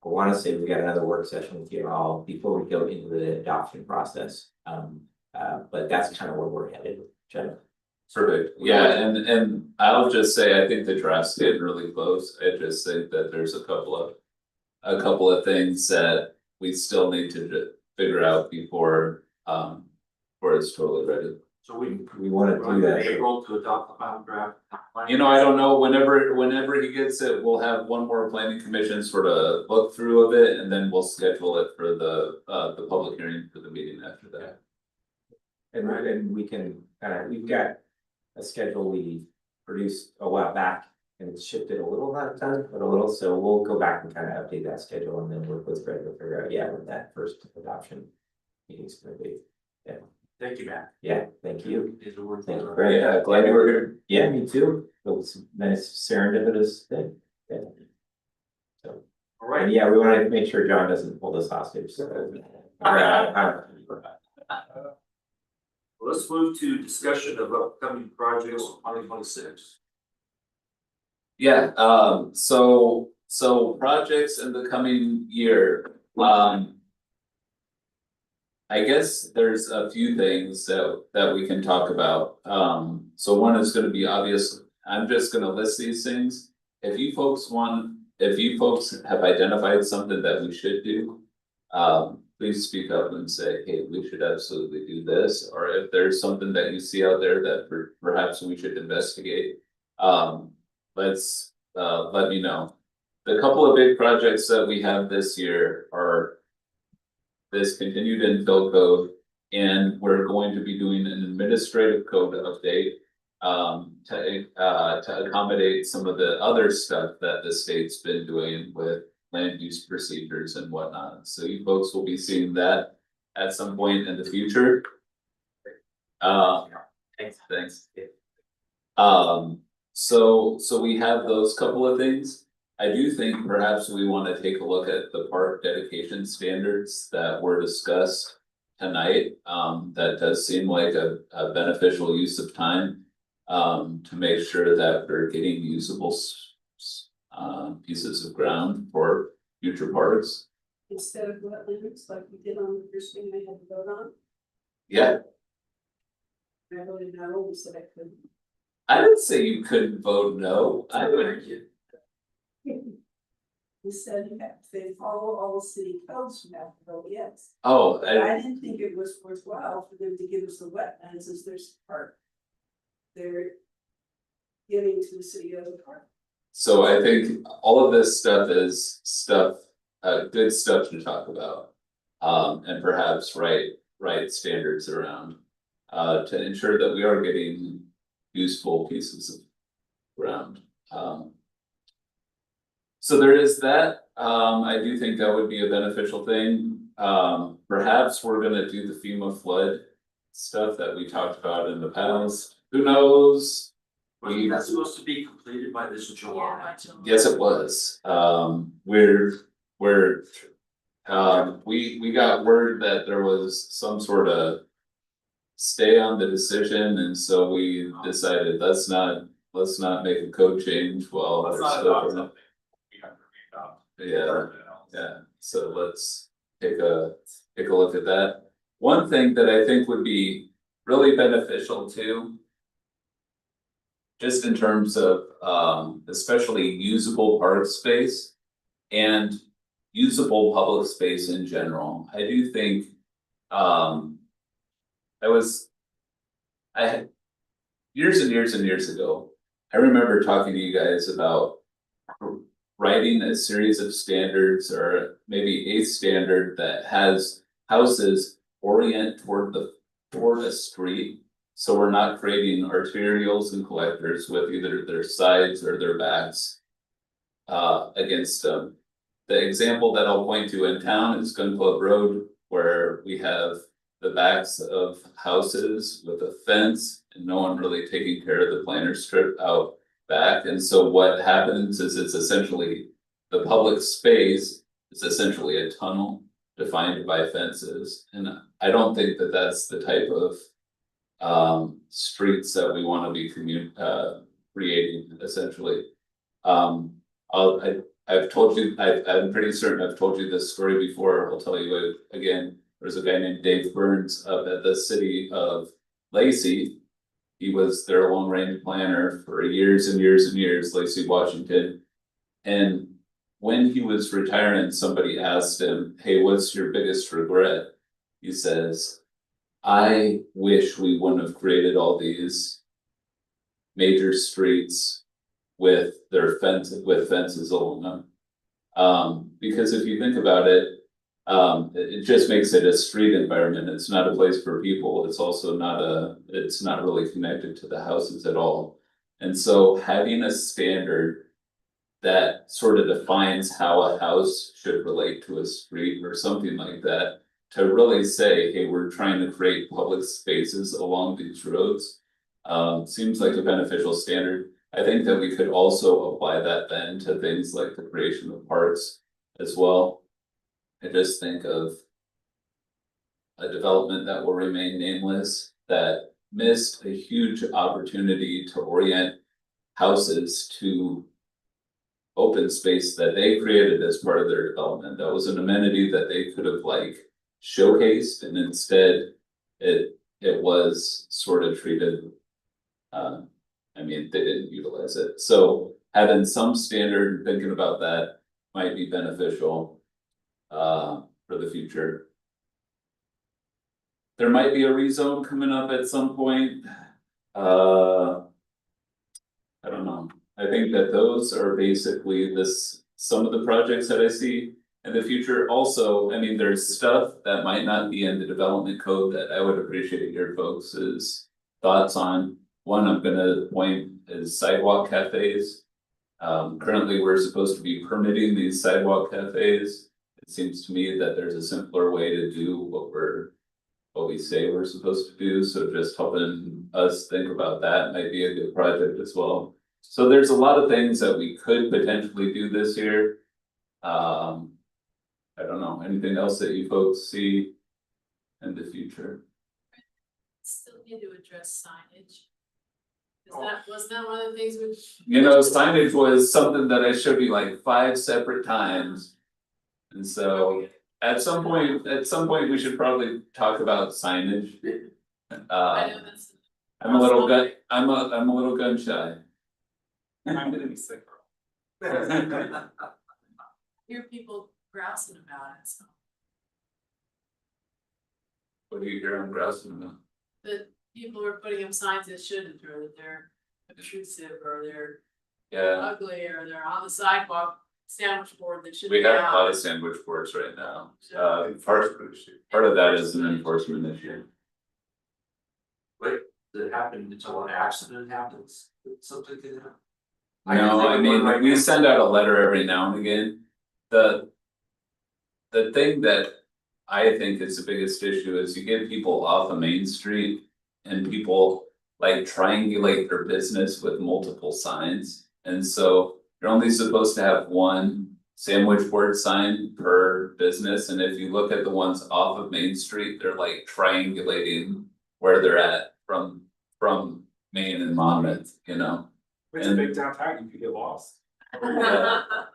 I want to say we got another work session with you all before we go into the adoption process. But that's kind of where we're headed, Jennifer. Perfect. Yeah, and I'll just say, I think the draft's getting really close. I just think that there's a couple of things that we still need to figure out before it's totally ready. So we want to do that. April to adopt the final draft. I don't know, whenever he gets it, we'll have one more planning commission sort of look through of it, and then we'll schedule it for the public hearing for the meeting after that. And we can we've got a schedule we produced a while back, and it's shifted a little, not a ton, but a little, so we'll go back and kind of update that schedule and then work with Fred to figure out, when that first adoption meeting's gonna be. Yeah, Thank you, Matt. Yeah, thank you. These are worth Thank you. it. Great. Yeah, glad you were here. Yeah, me too. It was a nice serendipitous thing. Yeah. So, All and right, yeah, we wanna make sure John doesn't hold us hostage, so. let's move to discussion of upcoming projects for 2026. Yeah, so projects in the coming year, I guess there's a few things that we can talk about. So one is gonna be obvious, I'm just gonna list these things. If you folks have identified something that we should do, please speak up and say, hey, we should absolutely do this. Or if there's something that you see out there that perhaps we should investigate, let me know. The couple of big projects that we have this year are this continued infill code, and we're going to be doing an administrative code update to accommodate some of the other stuff that the state's been doing with land use procedures and whatnot. So you folks will be seeing that at some point in the future. Thanks. So we have those couple of things. I do think perhaps we want to take a look at the park dedication standards that were discussed tonight. That does seem like a beneficial use of time to make sure that we're getting usable pieces of ground for future parks. Instead of wetlands, like we did on the first thing I had to vote on, Yeah, I voted no, we said I couldn't. I didn't say you couldn't vote no. I would. We said you have, they follow all the city codes, you have to vote yes. Oh, But I didn't think it was worthwhile for them to give us the wetlands as their part. They're giving to the city of the park. so I think all of this stuff is good stuff to talk about. And perhaps write standards around, to ensure that we are getting useful pieces of ground. So there is that, I do think that would be a beneficial thing. Perhaps we're gonna do the FEMA flood stuff that we talked about in the past, who knows? Wasn't that supposed to be completed by this July? Yes, it was, we got word that there was some sort of stay on the decision, and so we decided, let's not make a code change while Let's we're not still. adopt something we have to readopt. Yeah, so let's take a look at that. One thing that I think would be really beneficial too, just in terms of especially usable park space and usable public space in general. I do think I had years and years and years ago, I remember talking to you guys about writing a series of standards, or maybe a standard that has houses orient toward a street. So we're not creating arterials and collectors with either their sides or their backs against them. The example that I'll point to in town is Gun Club Road, where we have the backs of houses with a fence and no one really taking care of the planter strip out back. And so what happens is it's essentially the public space is essentially a tunnel defined by fences. And I don't think that that's the type of streets that we want to be creating essentially. I've told you, I'm pretty certain I've told you this story before. I'll tell you it again. There's a guy named Dave Burns up at the city of Lacey. He was their long range planner for years and years and years, Lacey, Washington. And when he was retiring, somebody asked him, hey, what's your biggest regret? He says, I wish we wouldn't have created all these major streets with fences along them. Because if you think about it, it just makes it a street environment. It's not a place for people. It's also it's not really connected to the houses at all. And so having a standard that sort of defines how a house should relate to a street or something like that to really say, hey, we're trying to create public spaces along these roads. Seems like a beneficial standard. I think that we could also apply that then to things like the creation of parks as well. I just think of a development that will remain nameless that missed a huge opportunity to orient houses to open space that they created as part of their development. That was an amenity that they could have like showcased, and instead it was sort of treated. I mean, they didn't utilize it, so having some standard, thinking about that might be beneficial for the future. There might be a rezone coming up at some point. I don't know. I think that those are basically some of the projects that I see in the future. Also, I mean, there's stuff that might not be in the development code that I would appreciate your folks' thoughts on. One I'm gonna point is sidewalk cafes. Currently, we're supposed to be permitting these sidewalk cafes. It seems to me that there's a simpler way to do what we say we're supposed to do, so just helping us think about that might be a good project as well. So there's a lot of things that we could potentially do this year. I don't know, anything else that you folks see in the future? Still need to address signage. Wasn't that one of the things which? You know, signage was something that I showed you like 5 separate times. And so at some point we should probably talk about signage. I know that's. I'm a little gun shy. I'm gonna be sick. Hear people grousing about it, so. What do you hear on grousing about? That people are putting up signs that shouldn't, or that they're obtrusive, or they're Yeah, ugly, or they're on the sidewalk sandwich board that shouldn't we be have a out. lot of sandwich boards right now. Part of that is an enforcement issue. Did it happen until an accident happens, something can happen? No, I mean, we send out a letter every now and again. The thing that I think is the biggest issue is you get people off of Main Street and people like triangulate their business with multiple signs. And so you're only supposed to have one sandwich board sign per business, and if you look at the ones off of Main Street, they're like triangulating where they're at from Main and Monmouth, you know? It's a big downtown, you could get lost.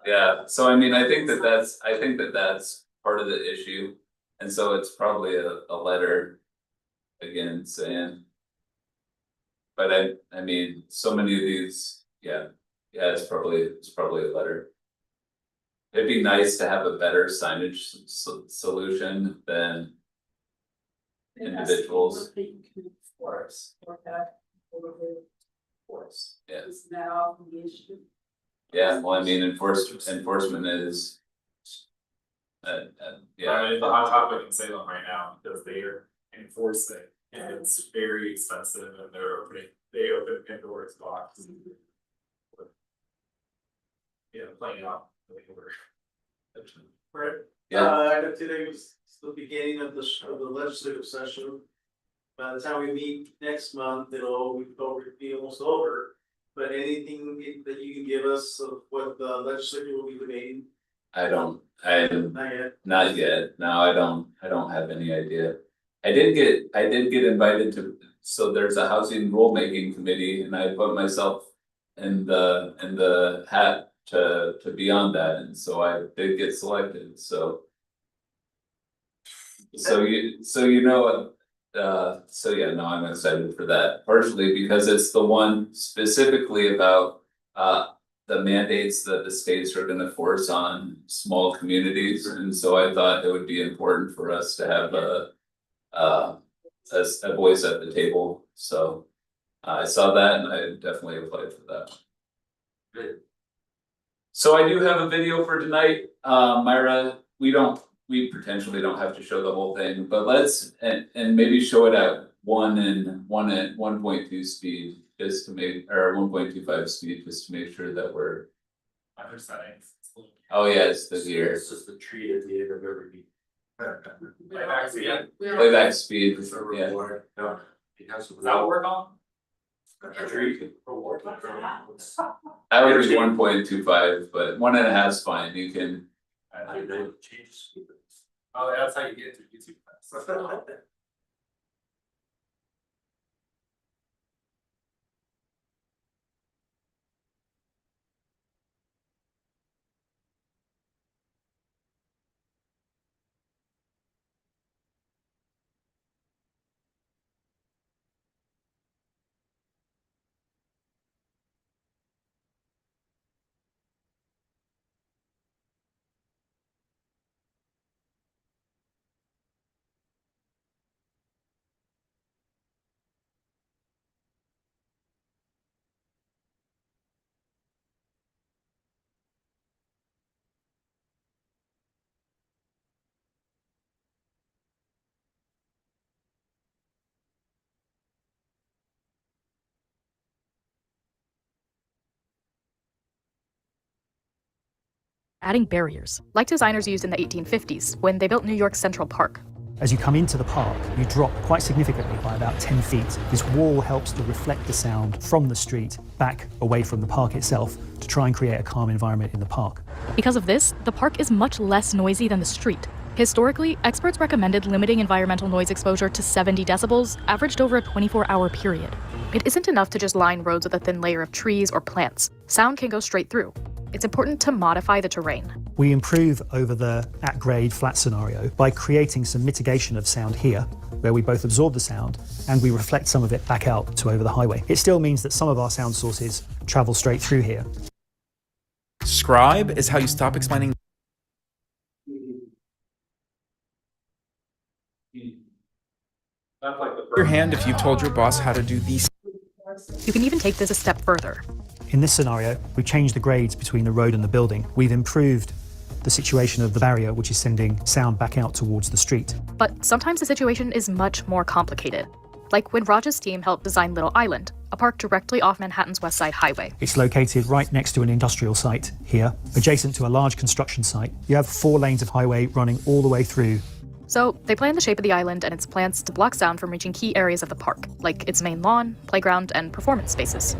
Yeah, so I mean, I think that that's part of the issue. And so it's probably a letter again saying. But I mean, so many of these, yeah, it's probably a letter. It'd be nice to have a better signage solution than individuals. Yeah. Is that all the issue? Yeah, well, I mean, enforcement is. Yeah, I mean, it's a hot topic in Salem right now because they are enforcing and it's very expensive and they open Pandora's box. Yeah, playing out the way we're. Right. Yeah. Today was the beginning of the legislative session. By the time we meet next month, it'll be almost over. But anything that you can give us of what the legislature will be debating? Not yet. Not yet. No, I don't have any idea. I did get invited to, so there's a housing rulemaking committee and I put myself in the hat to be on that, and so I did get selected, so. So yeah, no, I'm excited for that, partially because it's the one specifically about the mandates that the states are gonna force on small communities, and so I thought it would be important for us to have a voice at the table, so. I saw that and I definitely applied for that. Good. So I do have a video for tonight, Myra, we potentially don't have to show the whole thing, but let's, and maybe show it at 1.2 speed, just to make, or 1.25 speed, just to make sure that we're. Other settings. Oh yeah, it's the gear. This is the tree at the end of every meeting. Playback speed. Playback speed, yeah. Is that what we're calling? I would reach 1.25, but 1.5 is fine, you can. Oh, that's how you get to YouTube. Adding barriers, like designers used in the 1850s when they built New York's Central Park. As you come into the park, you drop quite significantly by about 10 feet. This wall helps to reflect the sound from the street back away from the park itself to try and create a calm environment in the park. Because of this, the park is much less noisy than the street. Historically, experts recommended limiting environmental noise exposure to 70 decibels, averaged over a 24-hour period. It isn't enough to just line roads with a thin layer of trees or plants. Sound can go straight through. It's important to modify the terrain. We improve over the at-grade flat scenario by creating some mitigation of sound here, where we both absorb the sound and we reflect some of it back out to over the highway. It still means that some of our sound sources travel straight through here. Scribe is how you stop explaining your hand if you've told your boss how to do these. You can even take this a step further. In this scenario, we've changed the grades between the road and the building. We've improved the situation of the barrier, which is sending sound back out towards the street. But sometimes the situation is much more complicated. Like when Raj's team helped design Little Island, a park directly off Manhattan's West Side Highway. It's located right next to an industrial site here, adjacent to a large construction site. You have 4 lanes of highway running all the way through. So they planned the shape of the island and its plans to block sound from reaching key areas of the park, like its main lawn, playground, and performance spaces.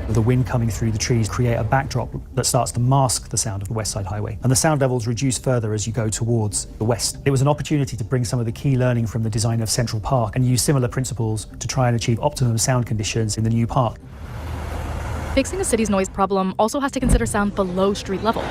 The wind coming through the trees create a backdrop that starts to mask the sound of the West Side Highway, and the sound levels reduce further as you go towards the west. It was an opportunity to bring some of the key learning from the design of Central Park and use similar principles to try and achieve optimum sound conditions in the new park. Fixing a city's noise problem also has to consider sound below street level,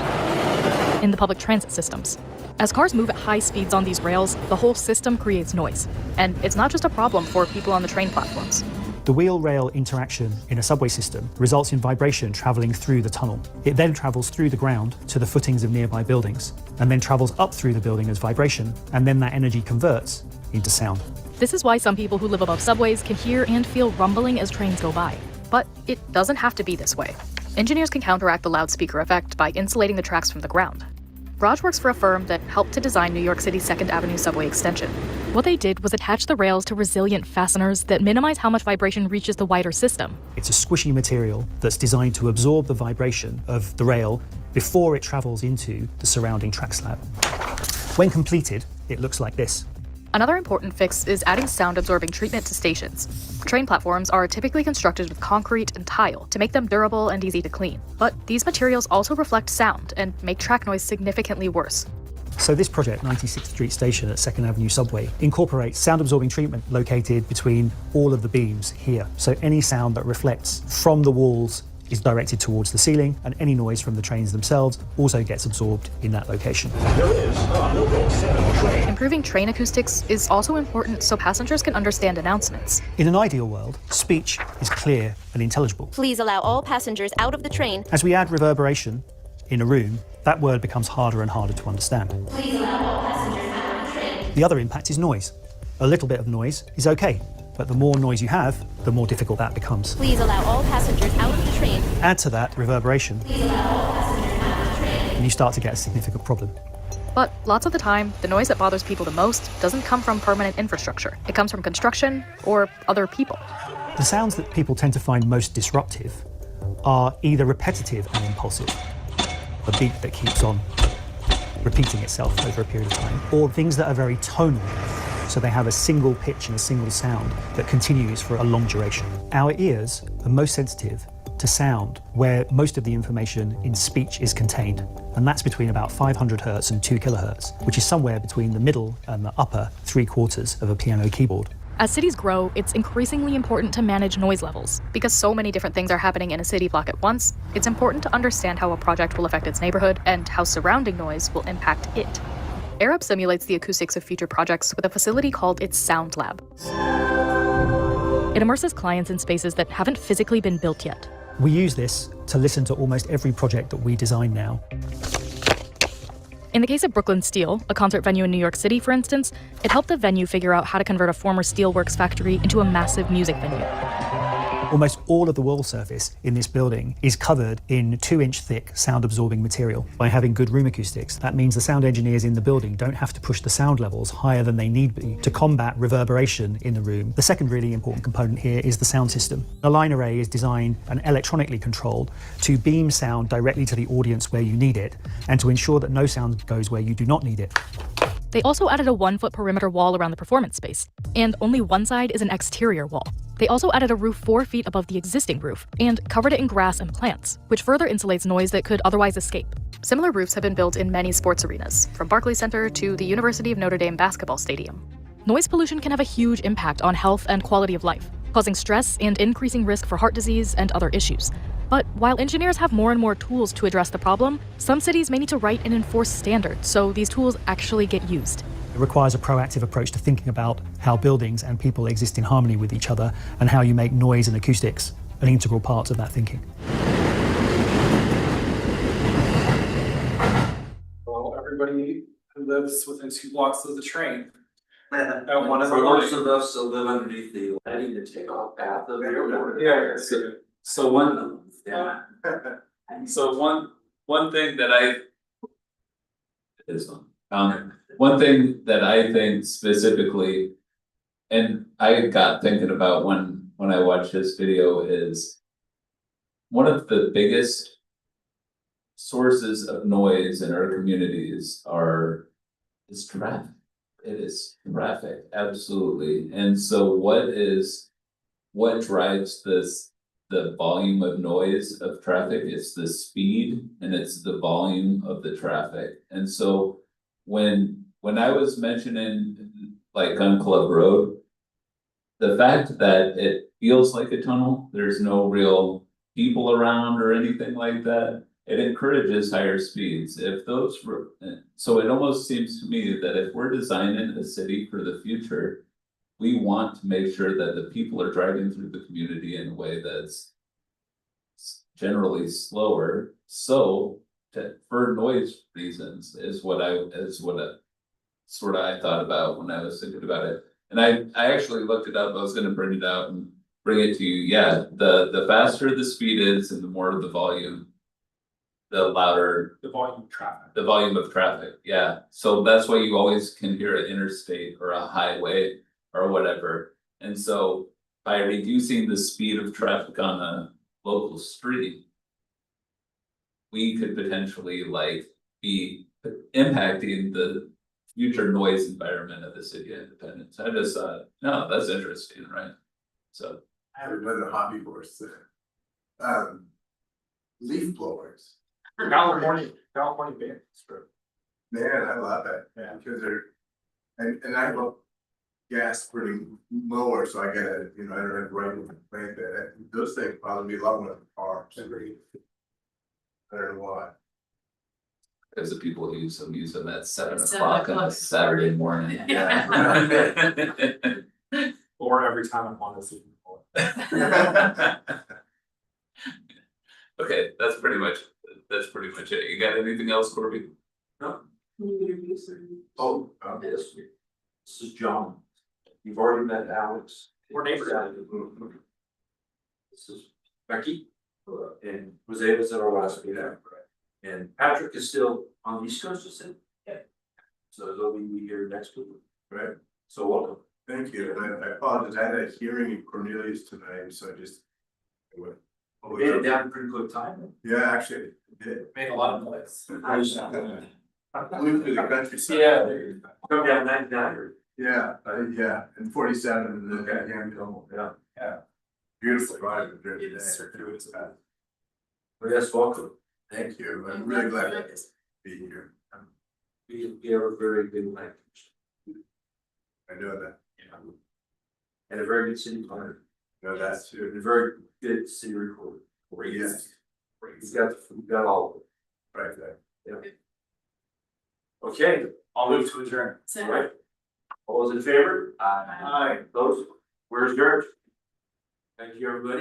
in the public transit systems. As cars move at high speeds on these rails, the whole system creates noise. And it's not just a problem for people on the train platforms. The wheel-rail interaction in a subway system results in vibration traveling through the tunnel. It then travels through the ground to the footings of nearby buildings, and then travels up through the building as vibration, and then that energy converts into sound. This is why some people who live above subways can hear and feel rumbling as trains go by. But it doesn't have to be this way. Engineers can counteract the loudspeaker effect by insulating the tracks from the ground. Raj works for a firm that helped to design New York City's 2nd Avenue subway extension. What they did was attach the rails to resilient fasteners that minimize how much vibration reaches the wider system. It's a squishy material that's designed to absorb the vibration of the rail before it travels into the surrounding track slab. When completed, it looks like this. Another important fix is adding sound-absorbing treatment to stations. Train platforms are typically constructed with concrete and tile to make them durable and easy to clean. But these materials also reflect sound and make track noise significantly worse. So this project, 96th Street Station at 2nd Avenue Subway, incorporates sound-absorbing treatment located between all of the beams here. So any sound that reflects from the walls is directed towards the ceiling, and any noise from the trains themselves also gets absorbed in that location. Improving train acoustics is also important so passengers can understand announcements. In an ideal world, speech is clear and intelligible. Please allow all passengers out of the train. As we add reverberation in a room, that word becomes harder and harder to understand. Please allow all passengers out of the train. The other impact is noise. A little bit of noise is okay, but the more noise you have, the more difficult that becomes. Please allow all passengers out of the train. Add to that reverberation, Please allow all passengers out of the train. and you start to get a significant problem. But lots of the time, the noise that bothers people the most doesn't come from permanent infrastructure. It comes from construction or other people. The sounds that people tend to find most disruptive are either repetitive and impulsive, a beat that keeps on repeating itself over a period of time, or things that are very tonal. So they have a single pitch and a single sound that continues for a long duration. Our ears are most sensitive to sound where most of the information in speech is contained. And that's between about 500 hertz and 2 kilohertz, which is somewhere between the middle and the upper 3/4 of a piano keyboard. As cities grow, it's increasingly important to manage noise levels. Because so many different things are happening in a city block at once, it's important to understand how a project will affect its neighborhood and how surrounding noise will impact it. Arup simulates the acoustics of future projects with a facility called its Sound Lab. It immerses clients in spaces that haven't physically been built yet. We use this to listen to almost every project that we design now. In the case of Brooklyn Steel, a concert venue in New York City, for instance, it helped the venue figure out how to convert a former steelworks factory into a massive music venue. Almost all of the wall surface in this building is covered in 2-inch thick sound-absorbing material. By having good room acoustics, that means the sound engineers in the building don't have to push the sound levels higher than they need be to combat reverberation in the room. The second really important component here is the sound system. A line array is designed and electronically controlled to beam sound directly to the audience where you need it, and to ensure that no sound goes where you do not need it. They also added a 1-foot perimeter wall around the performance space, and only one side is an exterior wall. They also added a roof 4 feet above the existing roof, and covered it in grass and plants, which further insulates noise that could otherwise escape. Similar roofs have been built in many sports arenas, from Barclays Center to the University of Notre Dame basketball stadium. Noise pollution can have a huge impact on health and quality of life, causing stress and increasing risk for heart disease and other issues. But while engineers have more and more tools to address the problem, some cities may need to write and enforce standards so these tools actually get used. It requires a proactive approach to thinking about how buildings and people exist in harmony with each other, and how you make noise and acoustics an integral part of that thinking. Well, everybody who lives within 2 blocks of the train. One of those of us that live underneath the lighting to take off path of your. Yeah. So one, yeah. So one thing that one thing that I think specifically, and I got thinking about when I watched this video, is one of the biggest sources of noise in our communities is traffic. It is traffic, absolutely. And so what drives the volume of noise of traffic? It's the speed and it's the volume of the traffic. And so when I was mentioning like on Club Road, the fact that it feels like a tunnel, there's no real people around or anything like that, it encourages higher speeds. So it almost seems to me that if we're designing a city for the future, we want to make sure that the people are driving through the community in a way that's generally slower. So for noise reasons is what I sort of I thought about when I was thinking about it. And I actually looked it up. I was going to print it out and bring it to you. Yeah, the faster the speed is and the more the volume, the louder The volume of traffic. the volume of traffic. Yeah, so that's why you always can hear an interstate or a highway or whatever. And so by reducing the speed of traffic on a local street, we could potentially like be impacting the future noise environment of the city of Independence. I just thought, no, that's interesting, right? So I have another hobby horse there. Leaf blowers. California band. Man, I love it. Yeah. Because they're, and I love gas burning mower, so I gotta, I don't have to write and plant that. Those things bother me a lot when I'm farms. I don't know why. because the people who use them at 7 7 o'clock on a o'clock. Saturday morning. Yeah. Or every time I'm on the Super Bowl. Okay, that's pretty much it. You got anything else, Corby? Oh, yes, this is John. You've already met Alex. We're neighbors. This is Becky, and Jose was at our last meeting. And Patrick is still on the East Coast, is it? Yeah. So they'll be here next week, Right, so welcome. thank you, and I apologize, I had a hearing in Cornelius tonight, so I just. I went- We made it down in pretty quick time. Yeah, actually, I did. Made a lot of noise. I Moved to the countryside. Yeah, come down 99. Yeah, and 47 and then Yamhill. Yeah. Beautiful ride there today. Well, yes, welcome. Thank you. I'm really glad to be here. We have a very good language. I know that. And a very good city planner. Know that too. And a very good city recorder. Yes. We've got all of Right there. it. Yeah. Okay, I'll move to adjourn. all right. All those in favor? Aye. Those, we're adjourned. Thank you, everybody.